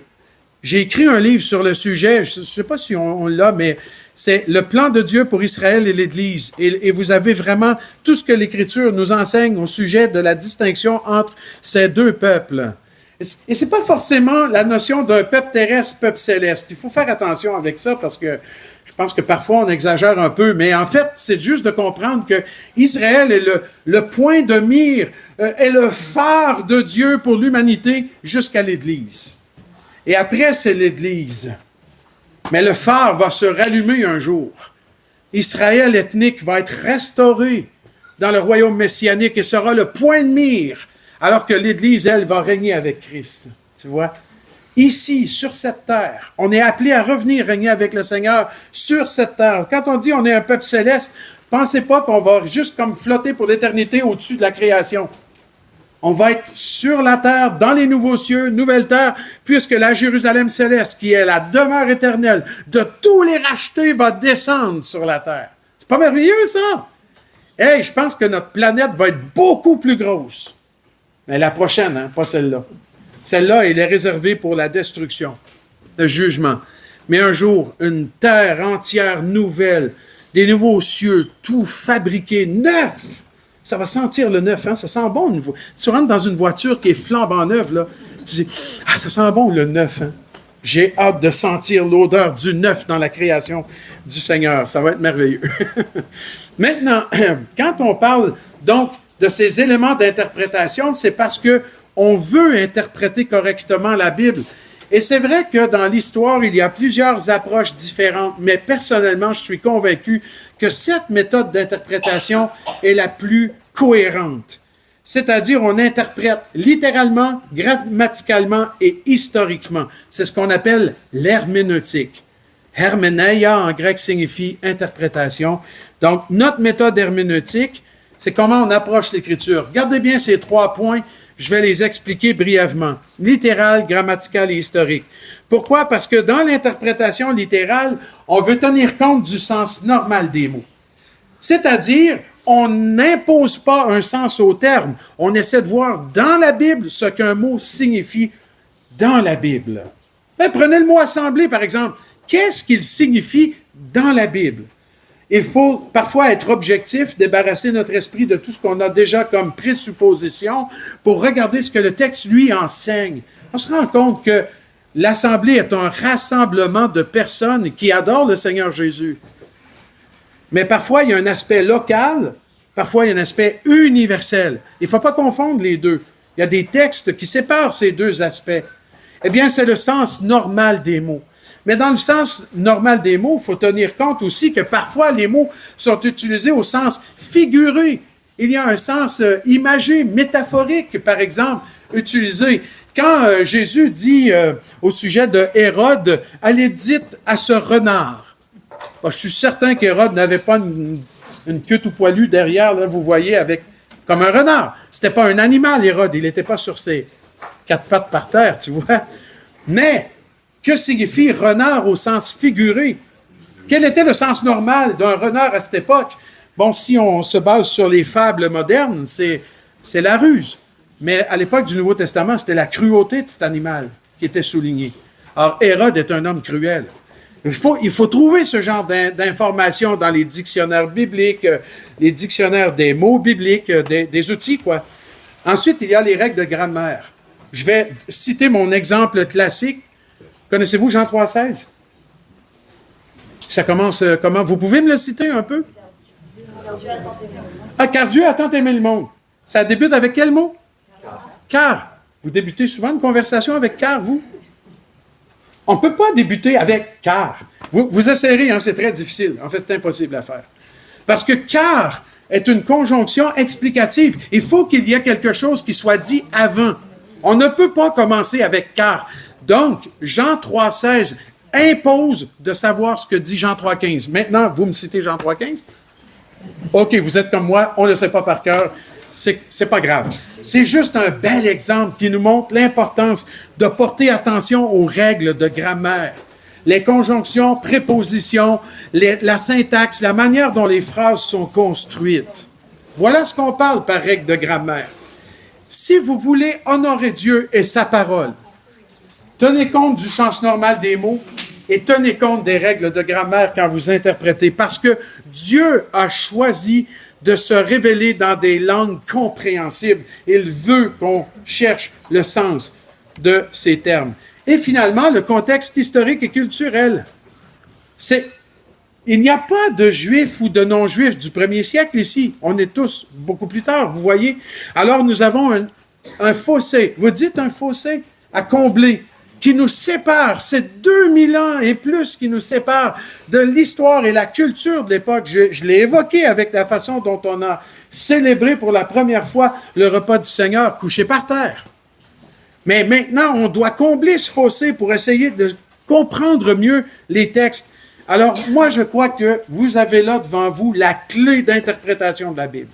j'ai écrit un livre sur le sujet, je ne sais pas si on l'a, mais c'est le plan de Dieu pour Israël et l'Église. Et vous avez vraiment tout ce que l'Écriture nous enseigne au sujet de la distinction entre ces deux peuples. Et ce n'est pas forcément la notion d'un peuple terrestre, peuple céleste. Il faut faire attention avec ça parce que je pense que parfois on exagère un peu. Mais en fait, c'est juste de comprendre que Israël est le point de mire, est le phare de Dieu pour l'humanité jusqu'à l'Église. Et après, c'est l'Église. Mais le phare va se rallumer un jour. Israël ethnique va être restauré dans le royaume messianique et sera le point de mire, alors que l'Église, elle, va régner avec Christ. Tu vois? Ici, sur cette terre, on est appelé à revenir régner avec le Seigneur sur cette terre. Quand on dit on est un peuple céleste, pensez pas qu'on va juste comme flotter pour l'éternité au-dessus de la création. On va être sur la terre, dans les nouveaux cieux, nouvelle terre, puisque la Jérusalem céleste, qui est la demeure éternelle de tous les rachetés, va descendre sur la terre. C'est pas merveilleux, ça? Hey, je pense que notre planète va être beaucoup plus grosse. Mais la prochaine, hein, pas celle-là. Celle-là, elle est réservée pour la destruction, le jugement. Mais un jour, une terre entière nouvelle, des nouveaux cieux, tout fabriqué, neuf. Ça va sentir le neuf, hein? Ça sent bon. Tu rentres dans une voiture qui est flambant neuve, là, tu dis, ah, ça sent bon le neuf, hein? J'ai hâte de sentir l'odeur du neuf dans la création du Seigneur. Ça va être merveilleux. Maintenant, quand on parle donc de ces éléments d'interprétation, c'est parce qu'on veut interpréter correctement la Bible. Et c'est vrai que dans l'histoire, il y a plusieurs approches différentes, mais personnellement, je suis convaincu que cette méthode d'interprétation est la plus cohérente. C'est-à-dire, on interprète littéralement, grammaticalement et historiquement. C'est ce qu'on appelle l'herméneutique. Hermeneia en grec signifie interprétation. Donc, notre méthode herméneutique, c'est comment on approche l'Écriture. Regardez bien ces 3 points, je vais les expliquer brièvement. Littéral, grammatical et historique. Pourquoi? Parce que dans l'interprétation littérale, on veut tenir compte du sens normal des mots. C'est-à-dire, on n'impose pas un sens au terme. On essaie de voir dans la Bible ce qu'un mot signifie dans la Bible. Mais prenez le mot assemblée, par exemple. Qu'est-ce qu'il signifie dans la Bible? Il faut parfois être objectif, débarrasser notre esprit de tout ce qu'on a déjà comme présupposition pour regarder ce que le texte, lui, enseigne. On se rend compte que l'Assemblée est un rassemblement de personnes qui adorent le Seigneur Jésus. Mais parfois, il y a un aspect local, parfois, il y a un aspect universel. Il ne faut pas confondre les deux. Il y a des textes qui séparent ces deux aspects. Eh bien, c'est le sens normal des mots. Mais dans le sens normal des mots, il faut tenir compte aussi que parfois les mots sont utilisés au sens figuré. Il y a un sens imagé, métaphorique, par exemple, utilisé. Quand Jésus dit au sujet de Hérode, allez dites à ce renard. Bon, je suis certain qu'Hérode n'avait pas une queue tout poilue derrière, là, vous voyez, comme un renard. C'était pas un animal, Hérode. Il n'était pas sur ses quatre pattes par terre, tu vois. Mais, que signifie renard au sens figuré? Quel était le sens normal d'un renard à cette époque? Bon, si on se base sur les fables modernes, c'est la ruse. Mais à l'époque du Nouveau Testament, c'était la cruauté de cet animal qui était soulignée. Or, Hérode est un homme cruel. Il faut trouver ce genre d'informations dans les dictionnaires bibliques, les dictionnaires des mots bibliques, des outils, quoi. Ensuite, il y a les règles de grammaire. Je vais citer mon exemple classique. Connaissez-vous Jean 3,16? Ça commence comment? Vous pouvez me le citer un peu? Car Dieu a tant aimé le monde. Ah, car Dieu a tant aimé le monde. Ça débute avec quel mot? Car. Vous débutez souvent une conversation avec car, vous? On ne peut pas débuter avec car. Vous essayerez, hein, c'est très difficile. En fait, c'est impossible à faire. Parce que car est une conjonction explicative. Il faut qu'il y ait quelque chose qui soit dit avant. On ne peut pas commencer avec car. Donc, Jean 3,16 impose de savoir ce que dit Jean 3,15. Maintenant, vous me citez Jean 3,15? OK, vous êtes comme moi, on ne le sait pas par cœur. C'est pas grave. C'est juste un bel exemple qui nous montre l'importance de porter attention aux règles de grammaire. Les conjonctions, prépositions, la syntaxe, la manière dont les phrases sont construites. Voilà ce qu'on parle par règle de grammaire. Si vous voulez honorer Dieu et sa parole, tenez compte du sens normal des mots et tenez compte des règles de grammaire quand vous interprétez, parce que Dieu a choisi de se révéler dans des langues compréhensibles. Il veut qu'on cherche le sens de ces termes. Et finalement, le contexte historique et culturel. Il n'y a pas de juifs ou de non-juifs du premier siècle ici. On est tous beaucoup plus tard, vous voyez. Alors, nous avons un fossé. Vous dites un fossé à combler qui nous sépare. C'est 2000 ans et plus qui nous séparent de l'histoire et la culture de l'époque. Je l'ai évoqué avec la façon dont on a célébré pour la première fois le repas du Seigneur couché par terre. Mais maintenant, on doit combler ce fossé pour essayer de comprendre mieux les textes. Alors, moi, je crois que vous avez là devant vous la clé d'interprétation de la Bible.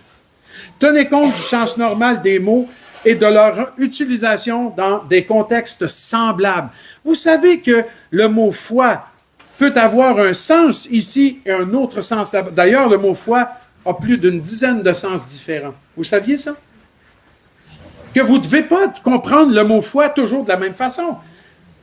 Tenez compte du sens normal des mots et de leur utilisation dans des contextes semblables. Vous savez que le mot foi peut avoir un sens ici et un autre sens là-bas. D'ailleurs, le mot foi a plus d'une dizaine de sens différents. Vous saviez ça? Que vous ne devez pas comprendre le mot foi toujours de la même façon.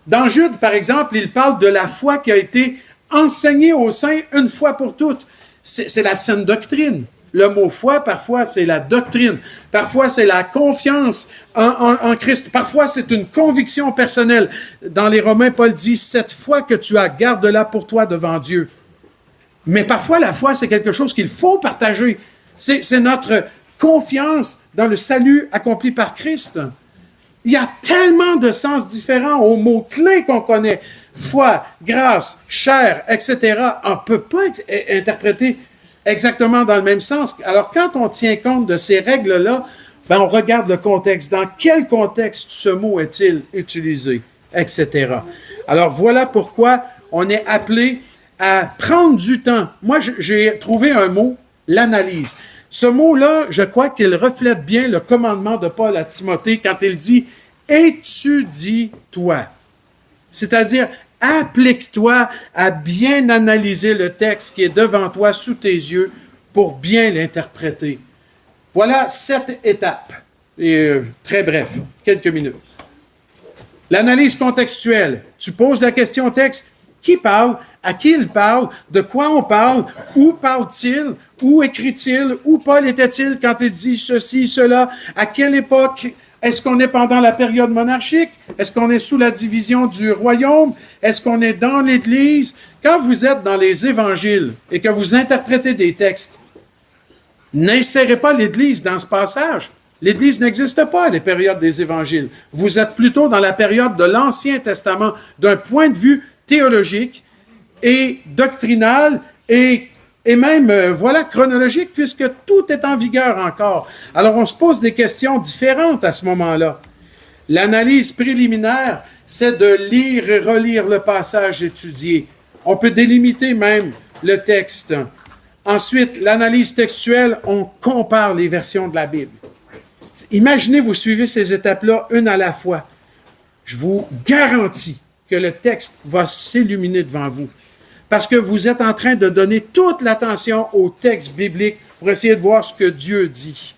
Dans Jude, par exemple, il parle de la foi qui a été enseignée aux saints une fois pour toutes. C'est la saine doctrine. Le mot foi, parfois, c'est la doctrine. Parfois, c'est la confiance en Christ. Parfois, c'est une conviction personnelle. Dans les Romains, Paul dit, « Cette foi que tu as, garde-la pour toi devant Dieu. » Mais parfois, la foi, c'est quelque chose qu'il faut partager. C'est notre confiance dans le salut accompli par Christ. Il y a tellement de sens différents aux mots-clés qu'on connaît. Foi, grâce, chair, etc. On ne peut pas interpréter exactement dans le même sens. Alors, quand on tient compte de ces règles-là, ben, on regarde le contexte. Dans quel contexte ce mot est-il utilisé, etc. Alors, voilà pourquoi on est appelé à prendre du temps. Moi, j'ai trouvé un mot, l'analyse. Ce mot-là, je crois qu'il reflète bien le commandement de Paul à Timothée quand il dit « Étudie-toi ». C'est-à-dire, applique-toi à bien analyser le texte qui est devant toi, sous tes yeux, pour bien l'interpréter. Voilà 7 étapes. Et très bref, quelques minutes. L'analyse contextuelle. Tu poses la question au texte. Qui parle? À qui il parle? De quoi on parle? Où parle-t-il? Où écrit-il? Où Paul était-il quand il dit ceci, cela? À quelle époque? Est-ce qu'on est pendant la période monarchique? Est-ce qu'on est sous la division du royaume? Est-ce qu'on est dans l'Église? Quand vous êtes dans les évangiles et que vous interprétez des textes, n'insérez pas l'Église dans ce passage. L'Église n'existe pas à la période des évangiles. Vous êtes plutôt dans la période de l'Ancien Testament, d'un point de vue théologique et doctrinal et même, chronologique, puisque tout est en vigueur encore. Alors, on se pose des questions différentes à ce moment-là. L'analyse préliminaire, c'est de lire et relire le passage étudié. On peut délimiter même le texte. Ensuite, l'analyse textuelle, on compare les versions de la Bible. Imaginez, vous suivez ces étapes-là une à la fois. Je vous garantis que le texte va s'illuminer devant vous. Parce que vous êtes en train de donner toute l'attention au texte biblique pour essayer de voir ce que Dieu dit.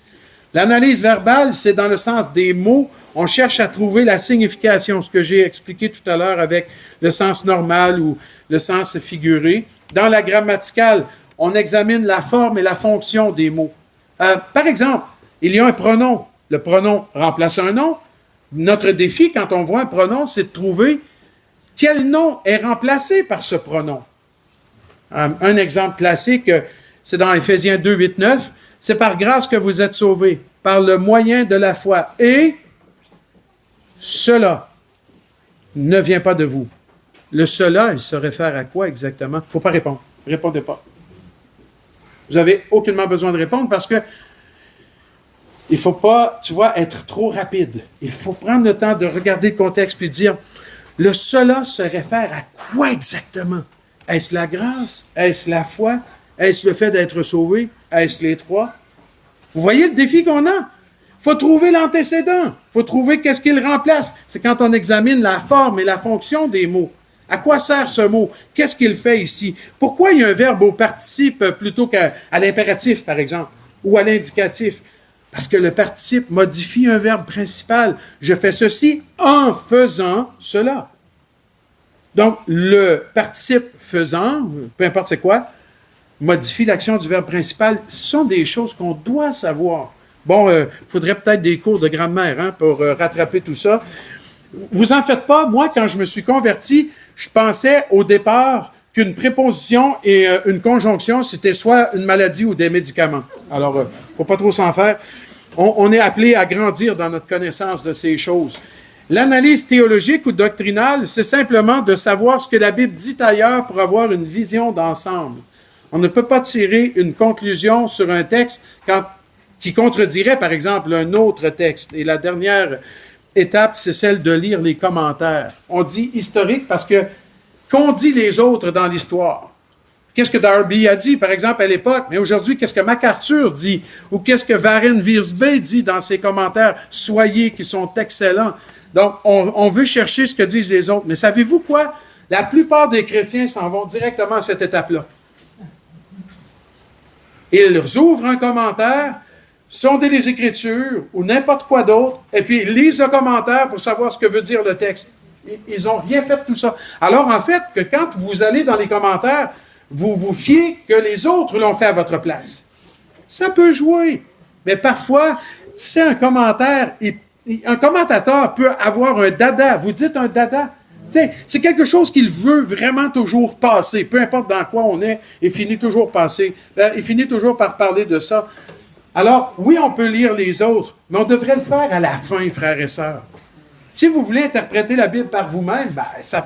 L'analyse verbale, c'est dans le sens des mots. On cherche à trouver la signification, ce que j'ai expliqué tout à l'heure avec le sens normal ou le sens figuré. Dans la grammaticale, on examine la forme et la fonction des mots. Par exemple, il y a un pronom. Le pronom remplace un nom. Notre défi, quand on voit un pronom, c'est de trouver quel nom est remplacé par ce pronom. Un exemple classique, c'est dans Éphésiens 2, 8, 9. C'est par grâce que vous êtes sauvés, par le moyen de la foi. Et cela ne vient pas de vous. Le cela, il se réfère à quoi exactement? Il ne faut pas répondre. Répondez pas. Vous n'avez aucunement besoin de répondre parce que il ne faut pas, tu vois, être trop rapide. Il faut prendre le temps de regarder le contexte puis dire, le cela se réfère à quoi exactement? Est-ce la grâce? Est-ce la foi? Est-ce le fait d'être sauvé? Est-ce les trois? Vous voyez le défi qu'on a? Il faut trouver l'antécédent. Il faut trouver qu'est-ce qu'il remplace. C'est quand on examine la forme et la fonction des mots. À quoi sert ce mot? Qu'est-ce qu'il fait ici? Pourquoi il y a un verbe au participe plutôt qu'à l'impératif, par exemple, ou à l'indicatif? Parce que le participe modifie un verbe principal. Je fais ceci en faisant cela. Donc, le participe faisant, peu importe c'est quoi, modifie l'action du verbe principal. Ce sont des choses qu'on doit savoir. Bon, il faudrait peut-être des cours de grammaire pour rattraper tout ça. Vous en faites pas. Moi, quand je me suis converti, je pensais au départ qu'une préposition et une conjonction, c'était soit une maladie ou des médicaments. Alors, il ne faut pas trop s'en faire. On est appelé à grandir dans notre connaissance de ces choses. L'analyse théologique ou doctrinale, c'est simplement de savoir ce que la Bible dit ailleurs pour avoir une vision d'ensemble. On ne peut pas tirer une conclusion sur un texte qui contredirait, par exemple, un autre texte. Et la dernière étape, c'est celle de lire les commentaires. On dit historique parce que qu'ont dit les autres dans l'histoire? Qu'est-ce que Darby a dit, par exemple, à l'époque? Mais aujourd'hui, qu'est-ce que MacArthur dit? Ou qu'est-ce que Warren Wiersbe dit dans ses commentaires? Soyez, qui sont excellents. Donc, on veut chercher ce que disent les autres. Mais savez-vous quoi? La plupart des chrétiens s'en vont directement à cette étape-là. Ils ouvrent un commentaire, sondent les Écritures ou n'importe quoi d'autre, et puis ils lisent le commentaire pour savoir ce que veut dire le texte. Ils n'ont rien fait de tout ça. Alors, en fait, que quand vous allez dans les commentaires, vous vous fiez que les autres l'ont fait à votre place. Ça peut jouer, mais parfois, c'est un commentaire, un commentateur peut avoir un dada. Vous dites un dada? C'est quelque chose qu'il veut vraiment toujours passer, peu importe dans quoi on est, il finit toujours il finit toujours par parler de ça. Alors, oui, on peut lire les autres, mais on devrait le faire à la fin, frères et sœurs. Si vous voulez interpréter la Bible par vous-même, ça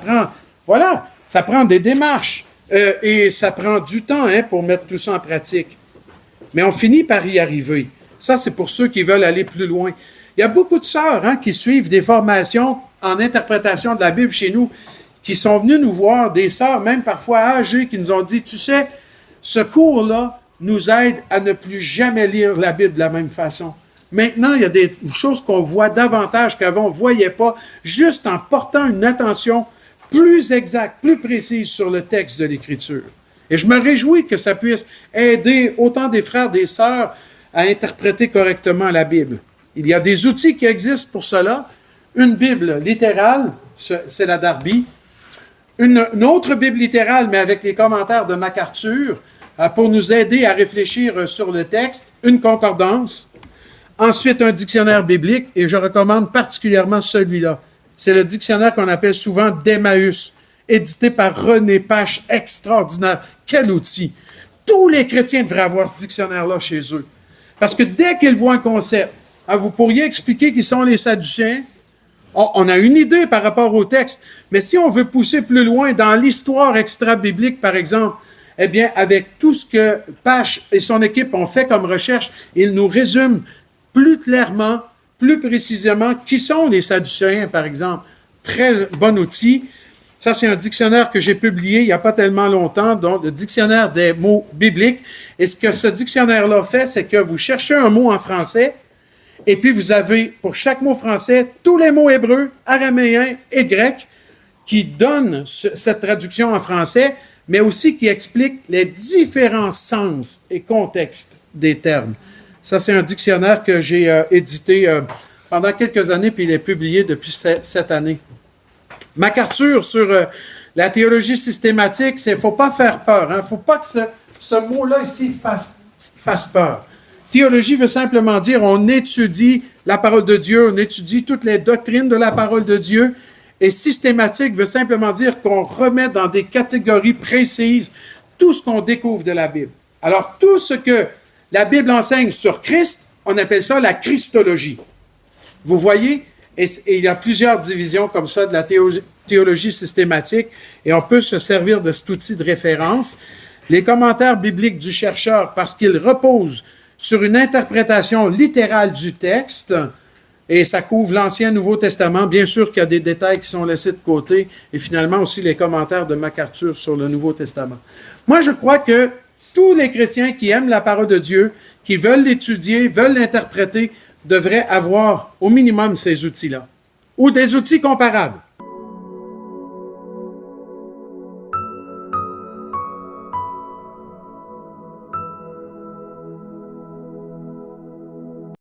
prend des démarches. Et ça prend du temps pour mettre tout ça en pratique. Mais on finit par y arriver. Ça, c'est pour ceux qui veulent aller plus loin. Il y a beaucoup de sœurs qui suivent des formations en interprétation de la Bible chez nous, qui sont venues nous voir, des sœurs, même parfois âgées, qui nous ont dit, tu sais, ce cours-là nous aide à ne plus jamais lire la Bible de la même façon. Maintenant, il y a des choses qu'on voit davantage qu'avant, on ne voyait pas, juste en portant une attention plus exacte, plus précise sur le texte de l'Écriture. Et je me réjouis que ça puisse aider autant des frères, des sœurs à interpréter correctement la Bible. Il y a des outils qui existent pour cela. Une Bible littérale, c'est la Darby. Une autre Bible littérale, mais avec les commentaires de MacArthur, pour nous aider à réfléchir sur le texte. Une concordance. Ensuite, un dictionnaire biblique, et je recommande particulièrement celui-là. C'est le dictionnaire qu'on appelle souvent d'Emmaüs, édité par René Pache, extraordinaire. Quel outil! Tous les chrétiens devraient avoir ce dictionnaire-là chez eux. Parce que dès qu'ils voient un concept, vous pourriez expliquer qui sont les Sadducéens. On a une idée par rapport au texte, mais si on veut pousser plus loin dans l'histoire extra-biblique, par exemple, eh bien, avec tout ce que Pache et son équipe ont fait comme recherche, ils nous résument plus clairement plus précisément qui sont les Sadducéens, par exemple. Très bon outil. Ça, c'est un dictionnaire que j'ai publié il n'y a pas tellement longtemps, donc le dictionnaire des mots bibliques. Et ce que ce dictionnaire-là fait, c'est que vous cherchez un mot en français, et puis vous avez, pour chaque mot français, tous les mots hébreux, araméens et grecs qui donnent cette traduction en français, mais aussi qui expliquent les différents sens et contextes des termes. Ça, c'est un dictionnaire que j'ai édité pendant quelques années, puis il est publié depuis cette année. MacArthur sur la théologie systématique, c'est « faut pas faire peur ». Il ne faut pas que ce mot-là ici fasse peur. Théologie veut simplement dire on étudie la parole de Dieu, on étudie toutes les doctrines de la parole de Dieu. Et systématique veut simplement dire qu'on remet dans des catégories précises tout ce qu'on découvre de la Bible. Alors, tout ce que la Bible enseigne sur Christ, on appelle ça la Christologie. Vous voyez? Et il y a plusieurs divisions comme ça de la théologie systématique et on peut se servir de cet outil de référence. Les commentaires bibliques du chercheur, parce qu'ils reposent sur une interprétation littérale du texte, et ça couvre l'Ancien et Nouveau Testament. Bien sûr qu'il y a des détails qui sont laissés de côté, et finalement aussi les commentaires de MacArthur sur le Nouveau Testament. Moi, je crois que tous les chrétiens qui aiment la parole de Dieu, qui veulent l'étudier, veulent l'interpréter, devraient avoir au minimum ces outils-là, ou des outils comparables.